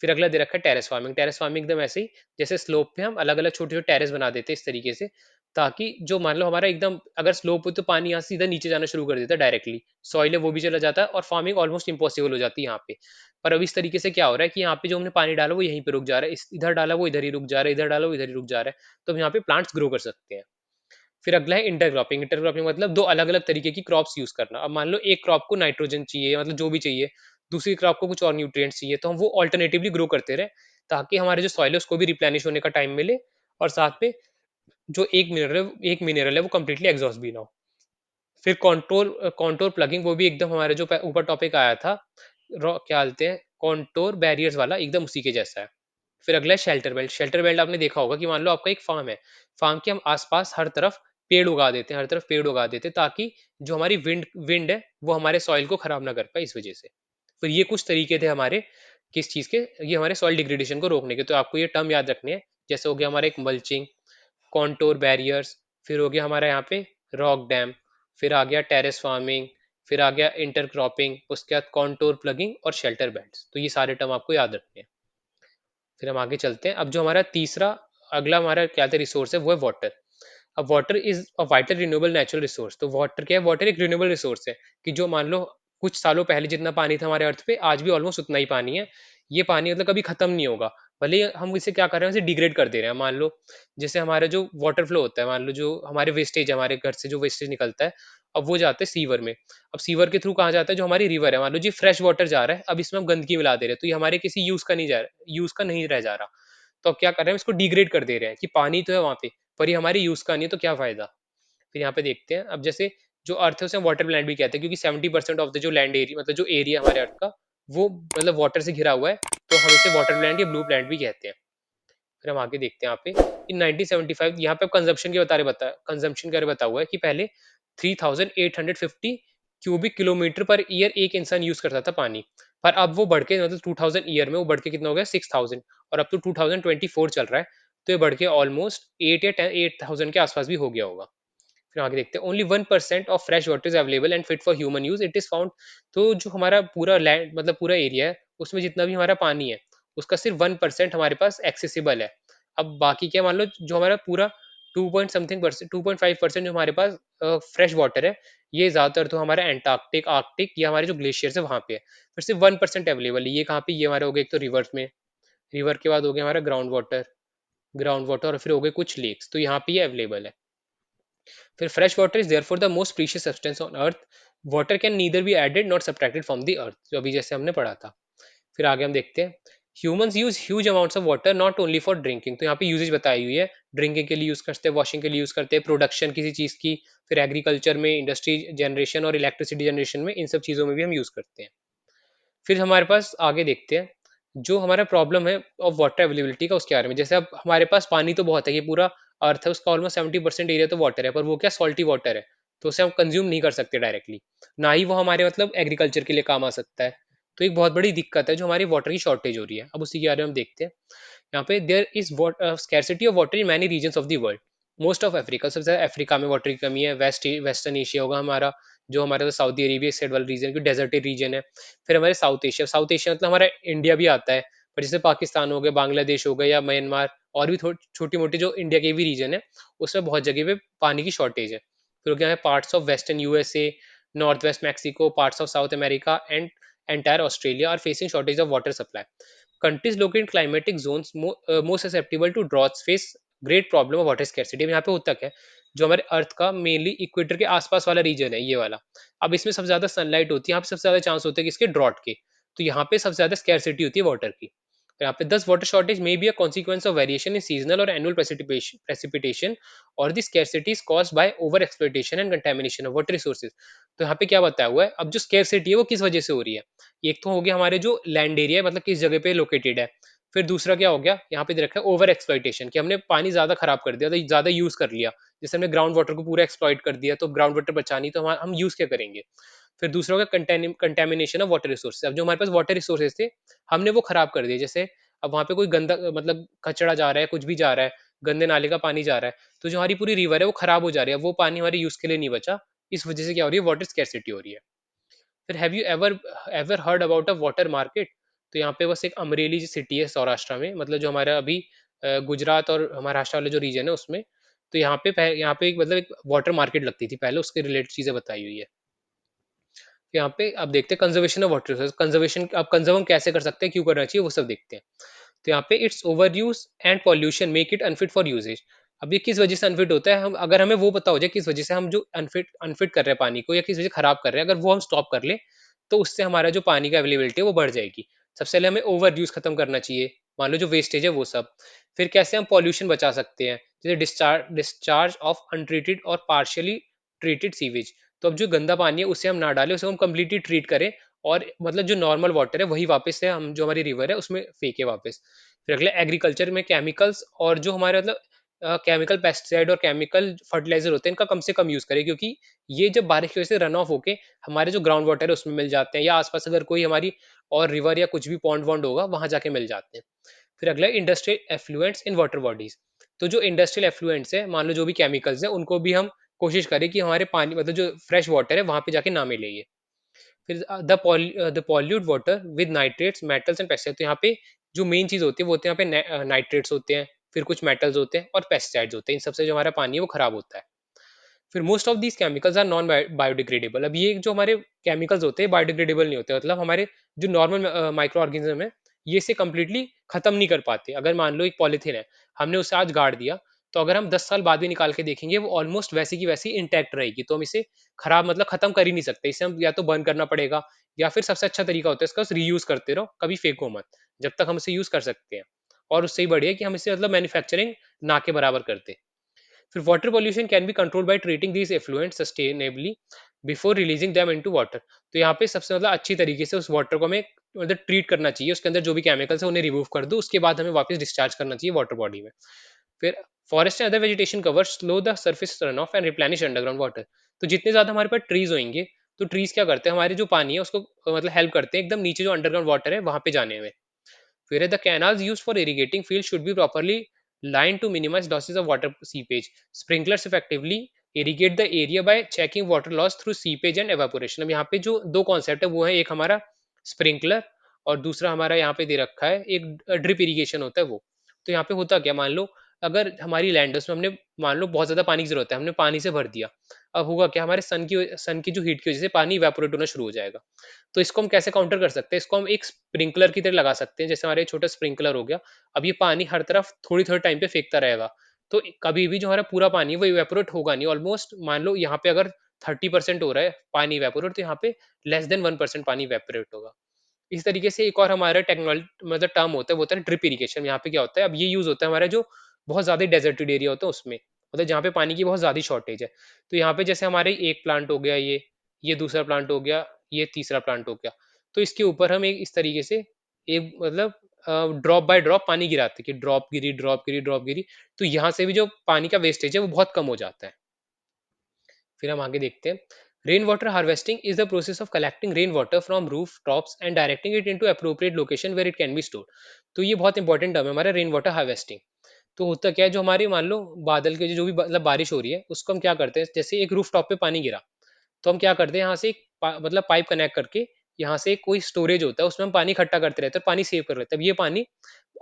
फिर अगला दे रखा है टेरेस फार्मिंग। टेरेस फार्मिंग एकदम ऐसे ही जैसे स्लोप पे हम अलग अलग छोटे छोटे टेरेस बना देते हैं इस तरीके से, ताकि जो मान लो हमारा एकदम अगर स्लोप हो तो पानी यहाँ से सीधा नीचे जाना शुरू कर देता है डायरेक्टली, सॉइल है वो भी चला जाता है और फार्मिंग ऑलमोस्ट इम्पॉसिबल हो जाती है यहाँ पे। पर अब इस तरीके से क्या हो रहा है कि यहाँ पे जो हमने पानी डाला वो यहीं पे रुक जा रहा है, इधर डाला वो इधर ही रुक जा रहा है, इधर डाला वो इधर ही रुक जा रहा है, तो हम यहाँ पे प्लांट्स ग्रो कर सकते हैं। फिर अगला है इंटरक्रॉपिंग। इंटरक्रॉपिंग मतलब दो अलग अलग तरीके की क्रॉप्स यूज करना। अब मान लो एक क्रॉप को नाइट्रोजन चाहिए, मतलब जो भी चाहिए, दूसरी क्रॉप को कुछ और न्यूट्रिएंट्स चाहिए, तो हम वो ऑल्टरनेटिवली ग्रो करते रहे, ताकि हमारे जो सॉइल है उसको भी रिप्लेनिश होने का टाइम मिले, और साथ में जो एक मिनरल है वो कंप्लीटली एग्जॉस्ट भी ना हो। फिर कॉन्टोर प्लगिंग, वो भी एकदम हमारे जो ऊपर टॉपिक आया था, क्या बोलते हैं कॉन्टोर बैरियर्स वाला, एकदम उसी के जैसा है। फिर अगला है शेल्टर बेल्ट। शेल्टर बेल्ट आपने देखा होगा कि मान लो आपका एक फार्म है, फार्म के हम आसपास हर तरफ पेड़ उगा देते हैं, हर तरफ पेड़ उगा देते हैं, ताकि जो हमारी विंड विंड है वो हमारे सॉइल को खराब ना कर पाए इस वजह से। फिर ये कुछ तरीके थे हमारे किस चीज के, ये हमारे सॉइल डिग्रेडेशन को रोकने के। तो आपको ये टर्म याद रखने हैं, जैसे हो गया हमारा एक मल्चिंग, कॉन्टोर बैरियर्स, फिर हो गया हमारा यहाँ पे रॉक डैम, फिर आ गया टेरेस फार्मिंग, फिर आ गया इंटरक्रॉपिंग, उसके बाद कॉन्टोर प्लगिंग और शेल्टर बेल्ट्स। तो ये सारे टर्म आपको याद रखने हैं। फिर हम आगे चलते हैं। अब जो हमारा तीसरा अगला हमारा क्या था रिसोर्स है वो है वाटर। अब water is a vital renewable natural resource. तो वाटर क्या है, वाटर एक रिन्यूएबल रिसोर्स है, कि जो मान लो कुछ सालों पहले जितना पानी था हमारे अर्थ पे, आज भी ऑलमोस्ट उतना ही पानी है। ये पानी मतलब कभी खत्म नहीं होगा, भले ही हम इसे क्या कर रहे हैं, इसे डिग्रेड कर दे रहे हैं। मान लो जैसे हमारा जो वाटर फ्लो होता है, मान लो जो हमारे वेस्टेज है, हमारे घर से जो वेस्टेज निकलता है, अब वो जाता है सीवर में। अब सीवर के थ्रू कहाँ जाता है, जो हमारी रिवर है, मान लो जी फ्रेश वाटर जा रहा है, अब इसमें हम गंदगी मिला दे रहे हैं, तो ये हमारे किसी यूज का नहीं जा रहा, यूज का नहीं रह जा रहा। तो अब क्या कर रहे हैं, इसको डिग्रेड कर दे रहे हैं कि पानी तो है वहां पे, पर ये हमारे यूज का नहीं है, तो क्या फायदा। फिर यहाँ पे देखते हैं, अब जैसे जो अर्थ है उसे वाटर प्लांट भी कहते हैं, क्योंकि 70% ऑफ द जो लैंड एरिया, मतलब जो एरिया हमारे अर्थ का, वो मतलब वाटर से घिरा हुआ है, तो हम इसे वाटर प्लांट या ब्लू प्लांट भी कहते हैं। फिर हम आगे देखते हैं यहाँ पे, इन 1975 यहाँ पे कंजम्पशन के बता कंजम्पशन के बारे में बता हुआ है कि पहले 3850 क्यूबिक किलोमीटर पर ईयर एक इंसान यूज करता था पानी, पर अब वो बढ़ के मतलब 2000 ईयर में वो बढ़ के कितना हो गया, 6000, और अब तो 2024 चल रहा है, तो ये बढ़ के ऑलमोस्ट 8 या 8000 के आसपास भी हो गया होगा। फिर आगे देखते हैं, only 1% of fresh water is available and fit for human use, it is found. तो जो हमारा पूरा लैंड मतलब पूरा एरिया है, उसमें जितना भी हमारा पानी है, उसका सिर्फ 1% हमारे पास एक्सेसिबल है। अब बाकी क्या, मान लो जो हमारा पूरा 2 पॉइंट समथिंग परसेंट, 2.5% जो हमारे पास फ्रेश वाटर है, ये ज्यादातर तो हमारा एंटार्क्टिक, आर्कटिक या हमारे जो ग्लेशियर है वहां पे है। फिर सिर्फ 1% अवेलेबल है, ये कहाँ पे, ये हमारे हो गए एक तो रिवर्स में, रिवर के बाद हो गया हमारा ग्राउंड वाटर और फिर हो गए कुछ लेक्स, तो यहाँ पे ये अवेलेबल है। फिर fresh water is therefore the most precious substance on earth, water can neither be added not subtracted from the earth, जो अभी जैसे हमने पढ़ा था। फिर आगे हम देखते हैं, humans use huge amounts of water not only for drinking, तो यहाँ पे यूजेज बताई हुई है, ड्रिंकिंग के लिए यूज करते हैं, वॉशिंग के लिए यूज करते हैं, प्रोडक्शन किसी चीज की, फिर एग्रीकल्चर में, इंडस्ट्री जनरेशन और इलेक्ट्रिसिटी जनरेशन में, इन सब चीजों में भी हम यूज करते हैं। फिर हमारे पास आगे देखते हैं, जो हमारा प्रॉब्लम है ऑफ वाटर अवेलेबिलिटी का, उसके बारे में। जैसे अब हमारे पास पानी तो बहुत है, ये पूरा अर्थ है, उसका ऑलमोस्ट 70% एरिया तो वाटर है, पर वो क्या सॉल्टी वाटर है, तो उसे हम कंज्यूम नहीं कर सकते डायरेक्टली, ना ही वो हमारे मतलब एग्रीकल्चर के लिए काम आ सकता है। तो एक बहुत बड़ी दिक्कत है जो हमारी वाटर की शॉर्टेज हो रही है, अब उसी के बारे में हम देखते हैं। यहाँ पे there is scarcity of water in many regions of the world, most of Africa, सबसे ज्यादा अफ्रीका में वाटर की कमी है, वेस्टर्न एशिया होगा हमारा, जो हमारा सऊदी अरेबिया साइड वाला रीजन, की डेजर्टेड रीजन है। फिर हमारे साउथ एशिया मतलब हमारा इंडिया भी आता है, पर जैसे पाकिस्तान हो गया, बांग्लादेश हो गया या म्यांमार, और भी छोटी मोटी जो इंडिया के भी रीजन है, उसमें बहुत जगह पे पानी की शॉर्टेज है। फिर हो गया parts of western USA, north west Mexico, parts of South America and entire Australia are facing shortage of water supply. Countries located in climatic zones more susceptible to droughts face great problem of water scarcity। अब यहाँ पे होता क्या है, जो हमारे अर्थ का mainly equator के आसपास वाला रीजन है, ये वाला, अब इसमें सबसे ज्यादा सनलाइट होती है, यहाँ पे सबसे ज्यादा चांस होते हैं किसके, ड्रॉट के, तो यहाँ पे सबसे ज्यादा स्कैरसिटी होती है वाटर की। यहाँ पे 10 water shortage may be a consequence of variation in seasonal और एनुअल प्रेसिपिटेशन और the scarcity is caused by over exploitation and contamination of water resources. तो यहाँ पे क्या बताया हुआ है, अब जो स्कैरसिटी है वो किस वजह से हो रही है, एक तो हो गया हमारे जो लैंड एरिया है, मतलब किस जगह पे लोकेटेड है। फिर दूसरा क्या हो गया, यहाँ पे दे रखा है ओवर एक्सप्लॉइटेशन, कि हमने पानी ज्यादा खराब कर दिया, तो ज्यादा यूज कर लिया, जैसे हमने ग्राउंड वाटर को पूरा एक्सप्लॉइट कर दिया, तो ग्राउंड वाटर बचा नहीं, तो हम यूज क्या करेंगे। फिर दूसरा होगा कंटेमिनेशन ऑफ वाटर रिसोर्सेज, अब जो हमारे पास वाटर रिसोर्सेज थे, हमने वो खराब कर दिए, जैसे अब वहां पे कोई गंदा मतलब कचरा जा रहा है, कुछ भी जा रहा है, गंदे नाले का पानी जा रहा है, तो जो हमारी पूरी रिवर है वो खराब हो जा रही है, वो पानी हमारे यूज के लिए नहीं बचा, इस वजह से क्या हो रही है, वाटर स्कैरसिटी हो रही है। फिर have you ever ever heard about a water market, तो यहाँ पे बस एक अमरेली सिटी है सौराष्ट्र में, मतलब जो हमारा अभी गुजरात और महाराष्ट्र वाला जो रीजन है उसमें, तो यहाँ पे एक मतलब एक वाटर मार्केट लगती थी पहले, उसके रिलेटेड चीजें बताई हुई है। यहाँ पे अब देखते हैं conservation of water resource, conservation अब कंजर्व हम कैसे कर सकते हैं, क्यों करना चाहिए, वो सब देखते हैं। तो यहाँ पे it's over use and pollution make it unfit for uses. अब ये किस वजह से अनफिट होता है, हम अगर हमें वो पता हो जाए किस वजह से हम जो अनफिट अनफिट कर रहे हैं पानी को, या किस वजह से खराब कर रहे हैं, अगर वो हम स्टॉप कर ले, तो उससे हमारा जो पानी का अवेलेबिलिटी है वो बढ़ जाएगी। सबसे पहले हमें ओवर यूज खत्म करना चाहिए, मान लो जो वेस्टेज है वो सब। फिर कैसे हम पॉल्यूशन बचा सकते हैं, जैसे डिस्चार्ज ऑफ अनट्रीटेड और पार्शियली ट्रीटेड सीवेज, तो अब जो गंदा पानी है उसे हम ना डालें, उसे हम कंप्लीटली ट्रीट करें, और मतलब जो नॉर्मल वाटर है वही वापस से हम जो हमारी रिवर है उसमें फेंके वापस। फिर अगला एग्रीकल्चर में केमिकल्स और जो हमारे मतलब केमिकल पेस्टिसाइड और केमिकल फर्टिलाइजर होते हैं, इनका कम से कम यूज करें, क्योंकि ये जब बारिश की वजह से रन ऑफ होके हमारे जो ग्राउंड वाटर है उसमें मिल जाते हैं, या आसपास अगर कोई हमारी और रिवर या कुछ भी पॉन्ड वॉन्ड होगा वहां जाके मिल जाते हैं। फिर अगला industrial effluents in water bodies, तो जो इंडस्ट्रियल एफ्लुएंट्स है, मान लो जो भी केमिकल्स है, उनको भी हम कोशिश करें कि हमारे पानी मतलब जो फ्रेश वाटर है वहां पे जाके ना मिले ये। फिर the pollute water with nitrates metals and pesticide, तो यहाँ पे जो मेन चीज होती है वो होते हैं यहाँ पे नाइट्रेट्स होते हैं, फिर कुछ मेटल्स होते हैं और पेस्टिसाइड्स होते हैं, इन सबसे जो हमारा पानी है वो खराब होता है। फिर most of these chemicals are non biodegradable, अब ये जो हमारे केमिकल्स होते हैं बायोडिग्रेडेबल नहीं होते, मतलब हमारे जो नॉर्मल माइक्रो ऑर्गेनिज्म है ये इसे कंप्लीटली खत्म नहीं कर पाते। अगर मान लो एक पॉलीथीन है, हमने उसे आज गाड़ दिया, तो अगर हम 10 साल बाद भी निकाल के देखेंगे, वो ऑलमोस्ट वैसी की वैसी इंटैक्ट रहेगी। तो हम इसे खराब मतलब खत्म कर ही नहीं सकते। इसे हम या तो बर्न करना पड़ेगा, या फिर सबसे अच्छा तरीका होता है इसका, रीयूज करते रहो, कभी फेंको मत, जब तक हम इसे यूज कर सकते हैं। और उससे ही बढ़िया कि हम इसे मतलब मैन्युफैक्चरिंग ना के बराबर करते। फिर water pollution can be control by treating these effluent sustainably before releasing them into water. तो यहाँ पे सबसे मतलब अच्छी तरीके से उस वाटर को हमें मतलब ट्रीट करना चाहिए, उसके अंदर जो भी केमिकल्स है उन्हें रिमूव कर दो, उसके बाद हमें वापस डिस्चार्ज करना चाहिए वाटर बॉडी में। फिर forest and other vegetation cover slow the surface run of and replenish underground water. तो जितने ज्यादा हमारे पास ट्रीज होंगे, तो ट्रीज क्या करते हैं, हमारे जो पानी है उसको मतलब हेल्प करते हैं एकदम नीचे जो अंडरग्राउंड वाटर है वहां पे जाने में। Whereas the canals used for irrigating fields should be properly lined to minimize losses of water seepage. Sprinklers effectively irrigate the area by checking water loss through seepage and evaporation. अब यहाँ पे जो दो कॉन्सेप्ट है वो है, एक हमारा स्प्रिंकलर और दूसरा हमारा यहाँ पे दे रखा है एक ड्रिप इरिगेशन होता है वो। तो यहाँ पे होता क्या, मान लो अगर हमारी लैंड है उसमें हमने मान लो बहुत ज्यादा पानी की जरूरत है, हमने पानी से भर दिया। अब होगा क्या, हमारे सन की जो हीट की वजह से पानी इवेपोरेट होना शुरू हो जाएगा। तो इसको हम कैसे काउंटर कर सकते हैं, इसको हम एक स्प्रिंकलर की तरह लगा सकते हैं, जैसे हमारे छोटा स्प्रिंकलर हो गया। अब ये पानी हर तरफ थोड़ी थोड़ी टाइम पे फेंकता रहेगा, तो कभी भी जो हमारा पूरा पानी है वो इवेपोरेट होगा नहीं। ऑलमोस्ट मान लो यहाँ पे अगर 30% हो रहा है पानी इवेपोरेट, तो यहाँ पे लेस देन 1% पानी इवेपोरेट होगा। इस तरीके से एक और हमारा टेक्नोलॉजी मतलब टर्म होता है, वो होता है ड्रिप इरिगेशन। यहाँ पे क्या होता है, अब ये यूज होता है हमारा जो बहुत ज्यादा डेजर्टेड एरिया होता है उसमें, मतलब जहाँ पे पानी की बहुत ज्यादा शॉर्टेज है। तो यहाँ पे जैसे हमारे एक प्लांट हो गया, ये दूसरा प्लांट हो गया, ये तीसरा प्लांट हो गया। तो इसके ऊपर हम एक इस तरीके से एक मतलब ड्रॉप बाय ड्रॉप पानी गिराते कि ड्रॉप गिरी ड्रॉप गिरी ड्रॉप गिरी। तो यहाँ से भी जो पानी का वेस्टेज है वो बहुत कम हो जाता है। फिर हम आगे देखते हैं। Rain water harvesting is the process of collecting rain water from roof tops and directing it into appropriate location where it can be stored. तो ये बहुत इंपॉर्टेंट टर्म है हमारा रेन वाटर हार्वेस्टिंग। तो होता क्या है, जो हमारी मान लो बादल के जो भी मतलब बारिश हो रही है उसको हम क्या करते हैं, जैसे एक रूफ टॉप पे पानी गिरा, तो हम क्या करते हैं यहाँ से एक मतलब पाइप कनेक्ट करके यहाँ से कोई स्टोरेज होता है उसमें हम पानी इकट्ठा करते रहते हैं, पानी सेव कर लेते हैं। अब ये पानी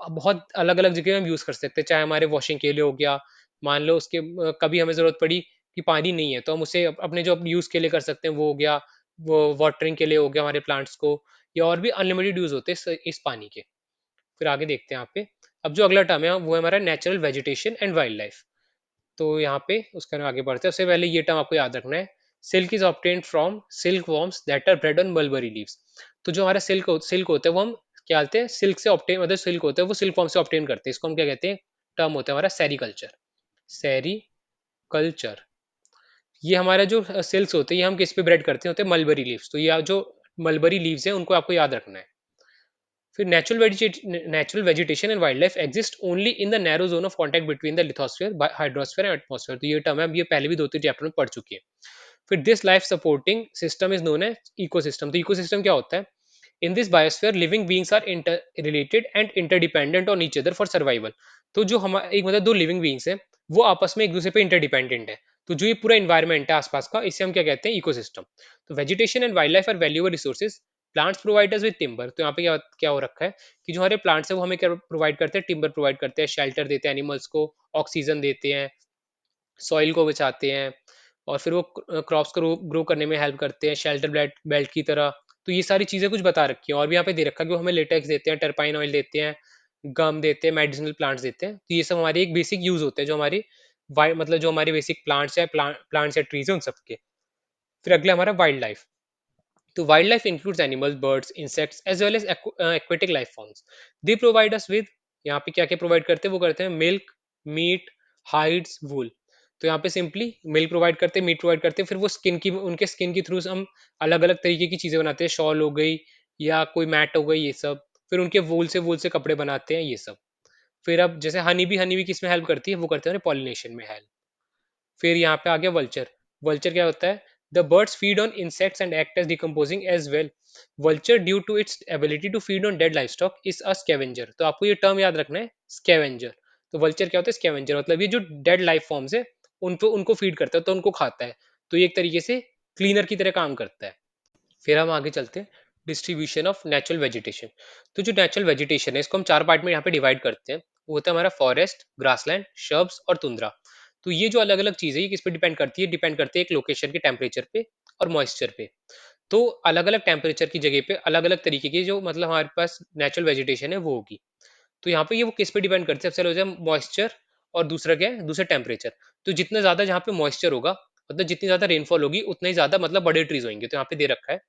बहुत अलग अलग जगह हम यूज कर सकते हैं, चाहे हमारे वॉशिंग के लिए हो गया, मान लो उसके कभी हमें जरूरत पड़ी कि पानी नहीं है, तो हम उसे अपने जो यूज के लिए कर सकते हैं वो हो गया, वो वाटरिंग के लिए हो गया हमारे प्लांट्स को, या और भी अनलिमिटेड यूज होते हैं इस पानी के। फिर आगे देखते हैं यहाँ पे। अब जो अगला टर्म है वो है हमारा natural vegetation and wild life. तो यहाँ पे उसका हम आगे बढ़ते हैं, उससे पहले ये टर्म आपको याद रखना है। Silk is obtained from silk worms that are bred on mulberry leaves. तो जो हमारा सिल्क होता है वो हम क्या कहते हैं, सिल्क से ऑब्टेन मतलब सिल्क होता है वो सिल्क वॉर्म से ऑब्टेन करते हैं, इसको हम क्या कहते हैं, टर्म होता है हमारा सेरीकल्चर। सेरीकल्चर। ये हमारा जो सिल्क्स होते हैं ये हम किस पे ब्रेड करते हैं, होते हैं मलबरी लीव्स। तो ये जो मलबरी लीव्स है उनको आपको याद रखना है। फिर natural vegetation and wild life exist only in the narrow zone of contact between the lithosphere hydrosphere and atmosphere. तो ये टर्म है, अब ये पहले भी 2-3 चैप्टर में पढ़ चुकी है। फिर this life supporting system is known as ecosystem. तो इकोसिस्टम क्या होता है, in this biosphere living beings are inter related and interdependent on each other for survival. तो जो हम एक मतलब दो लिविंग बींग्स हैं वो आपस में एक दूसरे पे इंटरडिपेंडेंट है। तो जो ये पूरा इन्वायरमेंट है आसपास का, इसे हम क्या कहते हैं, इकोसिस्टम। तो vegetation and wild life are valuable resources. Plants provide us with timber. तो यहाँ पे क्या क्या हो रखा है कि जो हमारे प्लांट्स है वो हमें क्या प्रोवाइड करते हैं, टिम्बर प्रोवाइड करते हैं, शेल्टर देते हैं एनिमल्स को, ऑक्सीजन देते हैं, सॉइल को बचाते हैं, और फिर वो क्रॉप्स को ग्रो करने में हेल्प करते हैं शेल्टर बेल्ट बेल्ट की तरह। तो ये सारी चीजें कुछ बता रखी हैं, और भी यहाँ पे दे रखा है कि वो हमें लेटेक्स देते हैं, टर्पाइन ऑयल देते हैं, गम देते हैं, मेडिसिनल प्लांट्स देते हैं। तो ये सब हमारे एक बेसिक यूज होते हैं जो हमारे मतलब जो हमारे बेसिक प्लांट्स है, प्लांट्स या ट्रीज है उन सबके। फिर अगला हमारा वाइल्ड लाइफ। तो wildlife includes animals, birds, insects, as well as aquatic life forms. They provide us with, यहाँ पे क्या क्या प्रोवाइड करते हैं, वो करते हैं मिल्क, मीट, हाइड्स, वूल। तो यहाँ पे सिंपली मिल्क प्रोवाइड करते हैं, मीट प्रोवाइड करते हैं, फिर वो स्किन की उनके स्किन के थ्रू हम अलग अलग तरीके की चीजें बनाते हैं, शॉल हो गई या कोई मैट हो गई, ये सब। फिर उनके वूल से कपड़े बनाते हैं, ये सब। फिर अब जैसे हनी भी किस में हेल्प करती है, वो करते हैं पॉलिनेशन में हेल्प। फिर यहाँ पे आ गया वल्चर। वल्चर क्या होता है, the birds feed on insects and act as decomposing as well. Vulture due to its ability to feed on dead livestock is a scavenger. तो आपको ये टर्म याद रखना है, स्कैवेंजर। तो वल्चर क्या होता है, स्कैवेंजर मतलब ये जो डेड लाइफ फॉर्म्स है उनको फीड करता है, तो उनको खाता है। तो ये एक तरीके से क्लीनर की तरह काम करता है। फिर हम आगे चलते हैं, डिस्ट्रीब्यूशन ऑफ नेचुरल वेजिटेशन। तो जो नेचुरल वेजिटेशन है इसको हम चार पार्ट में यहाँ पे डिवाइड करते हैं। वो होता है हमारा फॉरेस्ट, ग्रासलैंड, शर्ब्स और तुंद्रा। तो ये जो अलग अलग चीजें ये किस पे डिपेंड करती है, डिपेंड करती है एक लोकेशन के टेम्परेचर पे और मॉइस्चर पे। तो अलग-अलग टेम्परेचर की जगह पे अलग-अलग तरीके की जो मतलब हमारे पास नेचुरल वेजिटेशन है वो होगी। तो यहाँ पे ये वो किस पे डिपेंड करता है, सबसे पहले हो जाए मॉइस्चर और दूसरा क्या है, दूसरा टेम्परेचर। तो जितना ज़्यादा जहाँ पे मॉइस्चर होगा, मतलब जितनी ज़्यादा रेनफॉल होगी, उतना ही ज़्यादा मतलब बड़े ट्रीज़ होंगे। तो यहाँ पे दे रखा है,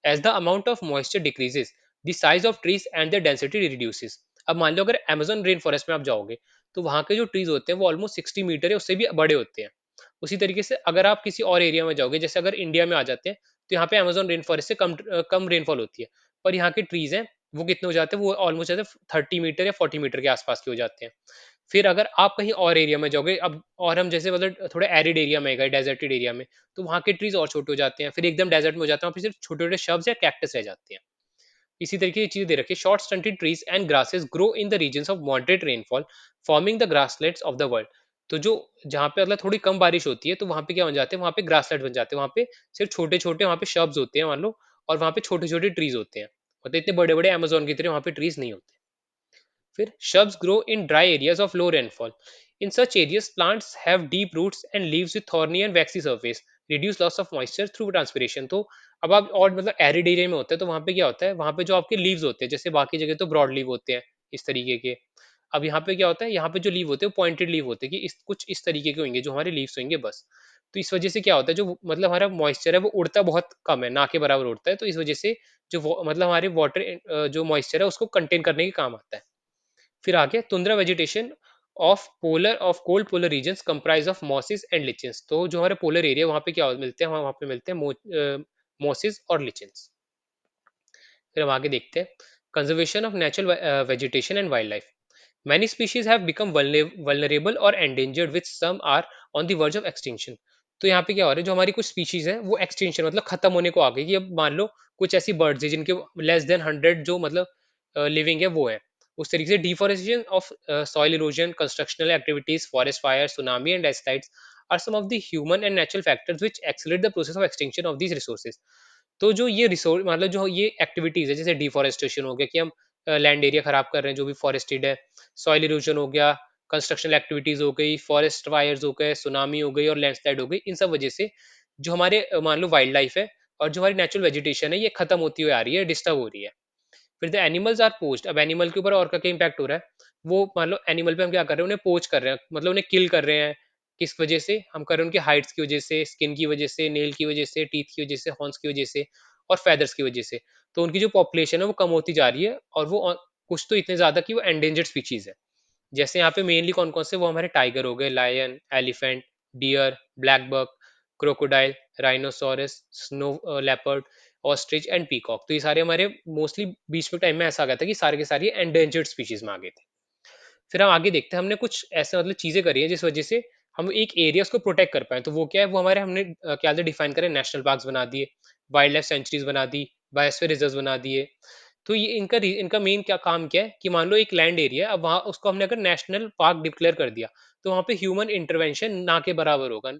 as the amount of moisture decreases, the size of trees and their density reduces. अब मान लो अगर अमेज़न रेन फॉरेस्ट में आप जाओगे, तो वहाँ के जो ट्रीज़ होते हैं वो ऑलमोस्ट 60 मीटर या उससे भी बड़े होते हैं। उसी तरीके से अगर आप किसी और एरिया में जाओगे, जैसे अगर इंडिया में आ जाते हैं, तो यहाँ पे अमेज़न रेन फॉरेस्ट से कम रेनफॉल होती है। पर यहाँ के ट्रीज़ हैं, वो कितने हो जाते हैं, वो ऑलमोस्ट जैसे 30 मीटर या 40 मीटर के आसपास के हो जाते हैं। फिर अगर आप कहीं और एरिया में जाओगे, अब और हम जैसे मतलब थोड़ा एरिड एरिया में गए, डेजर्टेड एरिया में, तो वहाँ के ट्रीज़ और छोटे हो जाते हैं। फिर एकदम डेजर्ट में हो जाते हैं, वहाँ पे सिर्फ छोटे-छोटे श्रब्स या कैक्टस रह जाते हैं। इसी तरीके की चीज़ दे रखी है, short stunted trees and grasses grow in the regions of moderate rainfall, forming the grasslands of the world. तो जो जहाँ पे मतलब थोड़ी कम बारिश होती है, तो वहाँ पे क्या बन जाते हैं, वहाँ पे ग्रासलैंड बन जाते हैं, वहाँ पे सिर्फ छोटे-छोटे वहाँ पे श्रब्स होते हैं मान लो, और वहाँ पे छोटे-छोटे ट्रीज होते हैं। मतलब इतने बड़े-बड़े अमेज़न की तरह वहाँ पे ट्रीज नहीं होते। फिर shrubs grow in dry areas of low rainfall. In such areas, plants have deep roots and leaves with thorny and waxy surface, reduce loss of moisture through transpiration. तो अब आप और मतलब एरिड एरिया में होता है, तो वहाँ पे क्या होता है, वहाँ पे जो आपके लीव्स होते हैं, जैसे बाकी जगह तो ब्रॉड लीव होते हैं इस तरीके के। अब यहाँ पे क्या होता है, यहाँ पे जो लीव होते हैं वो पॉइंटेड लीव होते हैं, कि इस कुछ इस तरीके के होंगे जो हमारे लीव्स होंगे बस। तो इस वजह से क्या होता है, जो मतलब हमारा मॉइस्चर है वो उड़ता बहुत कम है, ना के बराबर उड़ता है। तो इस वजह से जो मतलब हमारे वाटर जो मॉइस्चर है उसको कंटेन करने के काम आता है। फिर आगे tundra vegetation of cold polar regions comprise of mosses and lichens. तो जो हमारे पोलर एरिया वहाँ पे क्या मिलते हैं, वहाँ पे मिलते हैं मॉसिस और लिचेंस। फिर हम आगे देखते हैं, conservation of natural vegetation and wild life. Many species have become vulnerable or endangered, which some are on the verge of extinction. तो यहाँ पे क्या हो रहा है, जो हमारी कुछ स्पीशीज है वो एक्सटिंक्शन मतलब खत्म होने को आ गई, कि अब मान लो कुछ ऐसी बर्ड्स है जिनके लेस देन 100 जो मतलब लिविंग है वो है। उस तरीके से deforestation of soil erosion, constructional activities, forest fire, tsunami and एस्टाइड्स are some of the human and natural factors which accelerate the process of extinction of these resources. तो जो ये रिसोर्स मतलब जो ये एक्टिविटीज है, जैसे डिफॉरेस्टेशन हो गया, कि हम लैंड एरिया खराब कर रहे हैं जो भी फॉरेस्टेड है, सॉइल इरोजन हो गया, कंस्ट्रक्शन एक्टिविटीज हो गई, फॉरेस्ट फायर्स हो गए, सुनामी हो गई और लैंडस्लाइड हो गई, इन सब वजह से जो हमारे मान लो वाइल्ड लाइफ है और जो हमारी नेचुरल वेजिटेशन है, ये खत्म होती हुई आ रही है, डिस्टर्ब हो रही है। फिर द एनिमल्स आर पोच्ड। अब एनिमल के ऊपर और क्या क्या इम्पैक्ट हो रहा है, वो मान लो एनिमल पे हम क्या कर रहे हैं, उन्हें पोच कर रहे हैं, मतलब उन्हें किल कर रहे हैं। किस वजह से हम कर रहे हैं, उनकी हाइट्स की वजह से, स्किन की वजह से, नेल की वजह से, टीथ की वजह से, हॉर्न्स की वजह से और फेदर्स की वजह से। तो उनकी जो पॉपुलेशन है वो कम होती जा रही है, और वो कुछ तो इतने ज्यादा कि वो एंडेंजर्ड स्पीशीज है। जैसे यहाँ पे मेनली कौन-कौन से, वो हमारे टाइगर हो गए, lion, elephant, deer, black buck, crocodile, rhinoceros, snow leopard, ostrich and peacock. तो ये सारे हमारे मोस्टली बीच में टाइम में ऐसा आ गया था कि सारे के सारे एंडेंजर्ड स्पीशीज में आ गए थे। फिर हम आगे देखते हैं, हमने कुछ ऐसे मतलब चीजें करी है जिस वजह से हम एक एरिया को प्रोटेक्ट कर पाए। तो वो क्या है, वो हमारे हमने क्या डिफाइन करें, नेशनल पार्क्स बना दिए, वाइल्ड लाइफ सेंचुरीज बना दी, बायोस्फीयर रिजर्व बना दिए। तो ये इनका मेन क्या काम क्या है, कि मान लो एक लैंड एरिया है, अब वहाँ उसको हमने अगर नेशनल पार्क डिक्लेयर कर दिया, तो वहाँ पे ह्यूमन इंटरवेंशन ना के बराबर होगा।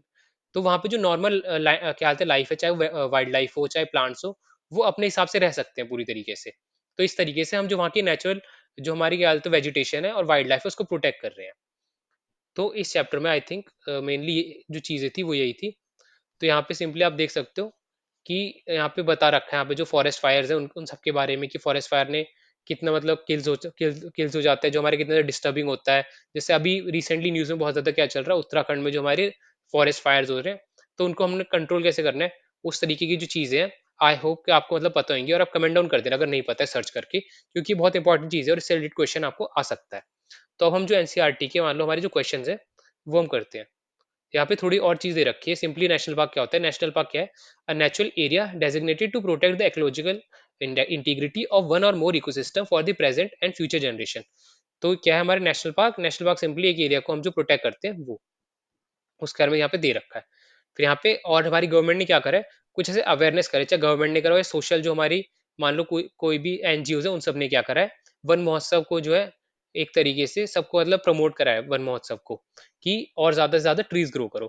तो वहाँ पे जो नॉर्मल क्या बोलते हैं लाइफ है, चाहे वाइल्ड लाइफ हो चाहे प्लांट्स हो, वो अपने हिसाब से रह सकते हैं पूरी तरीके से। तो इस तरीके से हम जो वहाँ की नेचुरल जो हमारी क्या बोलते हैं वेजिटेशन है और वाइल्ड लाइफ है उसको प्रोटेक्ट कर रहे हैं। तो इस चैप्टर में आई थिंक मेनली जो चीजें थी वो यही थी। तो यहाँ पे सिंपली आप देख सकते हो कि यहाँ पे बता रखा है, यहाँ पे जो फॉरेस्ट फायर्स है उन सब के बारे में, कि फॉरेस्ट फायर ने कितना मतलब किल्स हो जाता है, जो हमारे कितना डिस्टर्बिंग होता है। जैसे अभी रिसेंटली न्यूज में बहुत ज्यादा क्या चल रहा है, उत्तराखंड में जो हमारे फॉरेस्ट फायर्स हो रहे हैं, तो उनको हमने कंट्रोल कैसे करना है, उस तरीके की जो चीजें हैं, आई होप कि आपको मतलब पता होंगी, और आप कमेंट डाउन कर देना अगर नहीं पता है सर्च करके, क्योंकि बहुत इंपॉर्टेंट चीज है और इससे रिलेटेड क्वेश्चन आपको आ सकता है। तो अब हम जो एनसीईआरटी के मान लो हमारे जो क्वेश्चन है वो हम करते हैं। यहाँ पे थोड़ी और चीज दे रखी है, सिंपली नेशनल पार्क क्या होता है, नेशनल पार्क क्या है, a natural area designated to protect the ecological integrity of one और more ecosystem for the present and future generation. तो क्या है हमारे नेशनल पार्क सिंपली एक एरिया को हम जो प्रोटेक्ट करते हैं वो, उसके बारे में यहाँ पे दे रखा है। फिर यहाँ पे और हमारी गवर्नमेंट ने क्या करा है, कुछ ऐसे अवेयरनेस करे, चाहे गवर्नमेंट ने करा हो या सोशल जो हमारी मान लो कोई कोई भी एनजीओ है, उन सब ने क्या करा है, वन महोत्सव को जो है एक तरीके से सबको मतलब प्रमोट करा है वन महोत्सव को, कि और ज्यादा से ज्यादा ट्रीज ग्रो करो।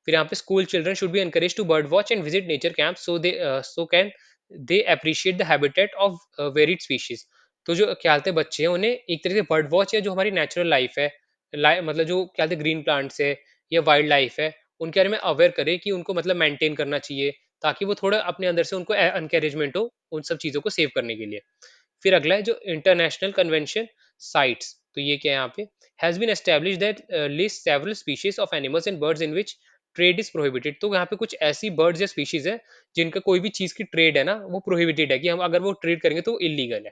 फिर यहाँ पे school children should be encourage to bird watch and visit nature camp, so can they appreciate the habitat of varied species. तो जो क्या बोलते हैं बच्चे हैं, उन्हें एक तरह से बर्ड वॉच या जो हमारी नेचुरल लाइफ है, मतलब जो क्या बोलते हैं ग्रीन प्लांट्स है या वाइल्ड लाइफ है, उनके बारे में अवेयर करे कि उनको मतलब मेंटेन करना चाहिए, ताकि वो थोड़ा अपने अंदर से उनको एनकरेजमेंट हो उन सब चीज़ों को सेव करने के लिए। फिर अगला है जो इंटरनेशनल कन्वेंशन साइट्स, तो ये क्या है यहाँ पे, has been establish that list several species of animals and birds in which trade is prohibited. तो यहाँ पे कुछ ऐसी बर्ड्स या स्पीशीज है जिनका कोई भी चीज की ट्रेड है ना वो प्रोहिबिटेड है, कि हम अगर वो ट्रेड करेंगे तो इलीगल है।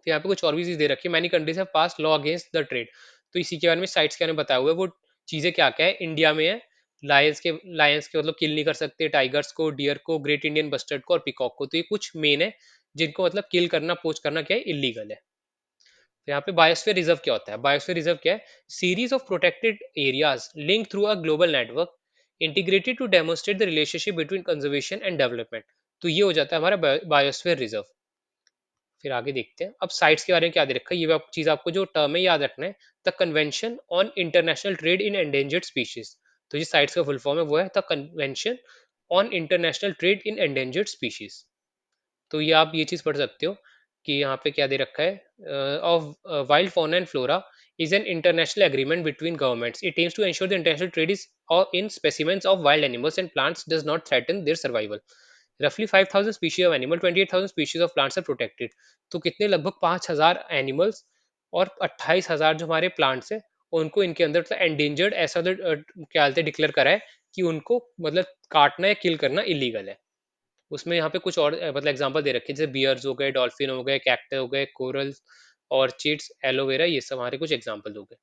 फिर यहाँ पे कुछ और भी चीज दे रखी है, many countries have pass law against the trade. तो इसी के बारे में साइट्स के बारे में बताया हुआ है, वो चीजें क्या क्या है इंडिया में है। लायंस के मतलब किल नहीं कर सकते, टाइगर्स को, डियर को, ग्रेट इंडियन बस्टर्ड को और पिकॉक को। तो ये कुछ मेन है जिनको मतलब किल करना, पोच करना क्या है, इलीगल है। तो यहाँ पे बायोस्फीयर रिजर्व क्या होता है? बायोस्फीयर रिजर्व क्या है? Series of protected areas link through a global network integrated to demonstrate the relationship between conservation and development. तो ये हो जाता है हमारा बायोस्फीयर रिजर्व। फिर आगे देखते हैं अब साइट्स के बारे में क्या दे रखा है, ये चीज आपको जो टर्म है याद रखना है। The convention on international trade in endangered species. तो ये साइट्स का फुल फॉर्म है, वो है the convention on international trade in endangered species. तो ये आप ये चीज पढ़ सकते हो कि यहाँ पे क्या दे रखा है, of wild fauna and flora is an international agreement between governments. It aims to ensure the international trade is in specimens of wild animals and plants does not threaten their survival. Roughly 5,000 species of animal, 28,000 species of plants are protected. तो कितने, लगभग 5,000 animals और 28,000 जो हमारे plants हैं उनको इनके अंदर मतलब एंडेंजर्ड ऐसा तो क्या डिक्लेयर करा है कि उनको मतलब काटना या किल करना इलीगल है। उसमें यहाँ पे कुछ और मतलब एग्जांपल दे रखे हैं, जैसे बियर्स हो गए, डॉल्फिन हो गए, कैक्टर हो गए, कोरल्स, ऑर्चिड्स, एलोवेरा, ये सब हमारे कुछ एग्जांपल हो गए।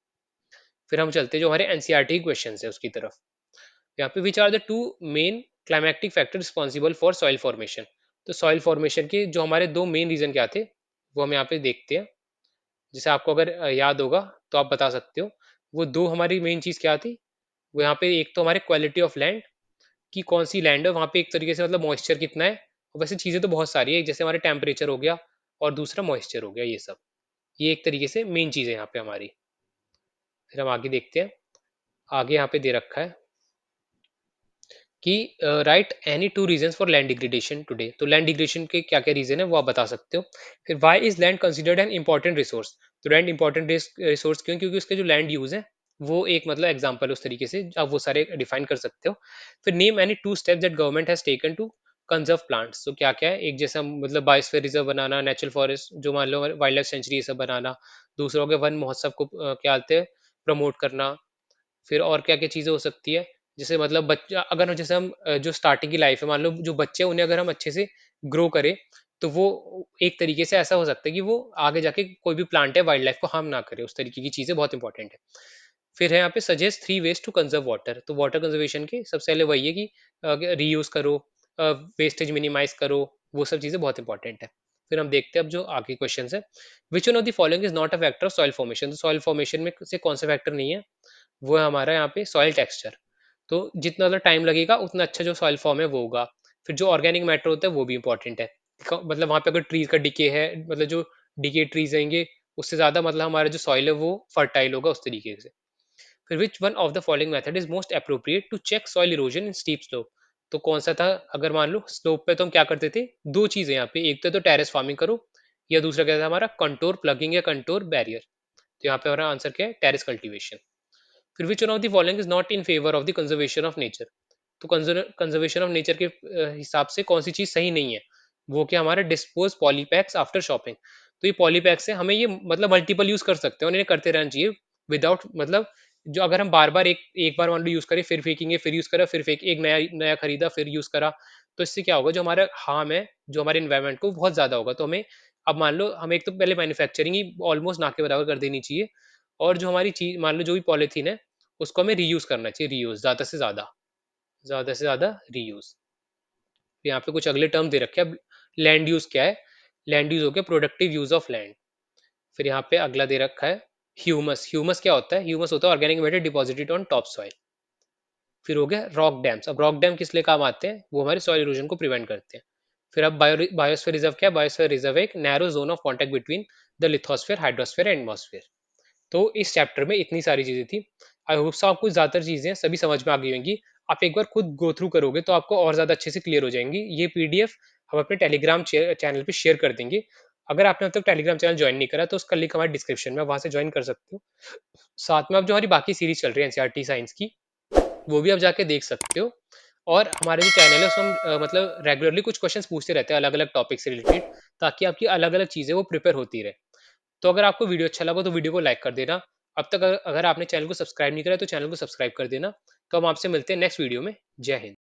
फिर हम चलते हैं जो हमारे एनसीईआरटी क्वेश्चन है उसकी तरफ। यहाँ पे which are the two main climatic factor responsible for soil formation. तो सॉइल फॉर्मेशन के जो हमारे दो मेन रीजन क्या थे वो हम यहाँ पे देखते हैं। जैसे आपको अगर याद होगा तो आप बता सकते हो, वो दो हमारी मेन चीज क्या थी। वो यहाँ पे एक तो हमारे क्वालिटी ऑफ लैंड, कि कौन सी लैंड है वहाँ पे, एक तरीके से मतलब मॉइस्चर कितना है। और वैसे चीजें तो बहुत सारी है, जैसे हमारे टेम्परेचर हो गया और दूसरा मॉइस्चर हो गया, ये सब ये एक तरीके से मेन चीज है यहाँ पे हमारी। फिर हम आगे देखते हैं, आगे यहाँ पे दे रखा है कि right any two reasons for land degradation today. तो लैंड डिग्रेडेशन के क्या क्या रीजन है वो आप बता सकते हो। फिर why is land considered an important resource. तो लैंड इंपॉर्टेंट रिसोर्स क्यों, क्योंकि उसके जो लैंड यूज है वो एक मतलब एग्जांपल उस तरीके से आप वो सारे डिफाइन कर सकते हो। फिर name any two steps that government has taken to conserve plants. तो क्या क्या है, एक जैसा मतलब बायोस्फीयर रिजर्व बनाना, नेचुरल फॉरेस्ट जो मान लो वाइल्ड लाइफ सेंचुरी ये सब बनाना, दूसरा हो गया वन महोत्सव को क्या कहते हैं प्रमोट करना। फिर और क्या-क्या चीज़ें हो सकती है? जैसे मतलब बच्चा अगर जैसे हम जो स्टार्टिंग की लाइफ है, मान लो जो बच्चे हैं उन्हें अगर हम अच्छे से ग्रो करें, तो वो एक तरीके से ऐसा हो सकता है कि वो आगे जाके कोई भी प्लांट है वाइल्ड लाइफ को हार्म ना करे, उस तरीके की चीज़ें बहुत इंपॉर्टेंट है। फिर है यहाँ पे suggest 3 ways to conserve water. तो वाटर कंज़र्वेशन के सबसे पहले वही है कि रीयूज़ करो, वेस्टेज मिनिमाइज़ करो, वो सब चीज़ें बहुत इंपॉर्टेंट है। फिर हम देखते हैं अब जो आगे क्वेश्चन्स है, which one of the following is not a factor of soil formation. तो सॉइल फॉर्मेशन में से कौन सा फैक्टर नहीं है? वो है हमारा यहाँ पे सॉइल टेक्सचर। तो जितना ज़्यादा टाइम लगेगा उतना अच्छा जो सॉइल फॉर्म है वो होगा। फिर जो ऑर्गेनिक मैटर होता है वो भी इंपॉर्टेंट है। मतलब वहाँ पे अगर ट्रीज का डिके है, मतलब जो डिके ट्रीज रहेंगे उससे ज्यादा मतलब हमारा जो सॉइल है वो फर्टाइल होगा उस तरीके से। फिर which one of the following method is most appropriate to check soil erosion in steep slope. तो कौन सा था, अगर मान लो स्लोप पे तो हम क्या करते थे, दो चीजें यहाँ पे, एक तो टेरेस फार्मिंग करो या दूसरा क्या था हमारा कंटोर प्लगिंग या कंटोर बैरियर। तो यहाँ पे हमारा आंसर क्या है, टेरेस कल्टीवेशन। फिर which one of the following is not in favour of the conservation of nature. तो कंजर्वेशन ऑफ नेचर के हिसाब से कौन सी चीज सही नहीं है, वो क्या हमारा डिस्पोज पॉलीपैक्स आफ्टर शॉपिंग। तो ये पॉलीपैक्स है, हमें ये मतलब मल्टीपल यूज कर सकते हैं और इन्हें करते रहना चाहिए विदाउट मतलब, जो अगर हम बार बार एक एक बार मान लो यूज करें फिर फेंकेंगे, फिर यूज करा फिर फेंक, एक नया नया खरीदा फिर यूज करा, तो इससे क्या होगा, जो हमारा हार्म है जो हमारे इन्वायरमेंट को बहुत ज्यादा होगा। तो हमें अब मान लो हमें एक तो पहले मैन्युफैक्चरिंग ही ऑलमोस्ट ना के बराबर कर देनी चाहिए, और जो हमारी चीज मान लो जो भी पॉलिथीन है उसको हमें रीयूज करना चाहिए, रीयूज ज्यादा से ज्यादा रीयूज। यहाँ पे कुछ अगले टर्म दे रखे हैं। अब लैंड यूज क्या है, लैंड यूज हो गया प्रोडक्टिव यूज ऑफ लैंड। फिर यहाँ पे अगला दे रखा है ह्यूमस। ह्यूमस क्या होता है, ह्यूमस होता है organic matter deposited on top soil. फिर हो गया रॉक डैम्स। अब रॉक डैम किस लिए काम आते हैं, वो हमारे सॉइल इरोजन को प्रिवेंट करते हैं। फिर अब बायोस्फीयर रिजर्व क्या है, बायोस्फीयर रिजर्व एक narrow zone of contact between the lithosphere, hydrosphere and atmosphere. तो इस चैप्टर में इतनी सारी चीजें थी। आई होप सो आपको ज्यादातर चीजें सभी समझ में आ गई होंगी। आप एक बार खुद गो थ्रू करोगे तो आपको और ज्यादा अच्छे से क्लियर हो जाएंगी। ये पीडीएफ हम अपने टेलीग्राम चैनल पे शेयर कर देंगे। अगर आपने अब तक टेलीग्राम चैनल ज्वाइन नहीं करा तो उसका लिंक हमारे डिस्क्रिप्शन में, वहां से ज्वाइन कर सकते हो। साथ में आप जो हमारी बाकी सीरीज चल रही है एनसीईआरटी साइंस की, वो भी आप जाके देख सकते हो। और हमारे जो चैनल है उसमें हम मतलब रेगुलरली कुछ क्वेश्चंस पूछते रहते हैं अलग-अलग टॉपिक से रिलेटेड, ताकि आपकी अलग-अलग चीज़ें वो प्रिपेयर होती रहे। तो अगर आपको वीडियो अच्छा लगा तो वीडियो को लाइक कर देना। अब तक अगर आपने चैनल को सब्सक्राइब नहीं करा है तो चैनल को सब्सक्राइब कर देना। तो हम आपसे मिलते हैं नेक्स्ट वीडियो में। जय हिंद।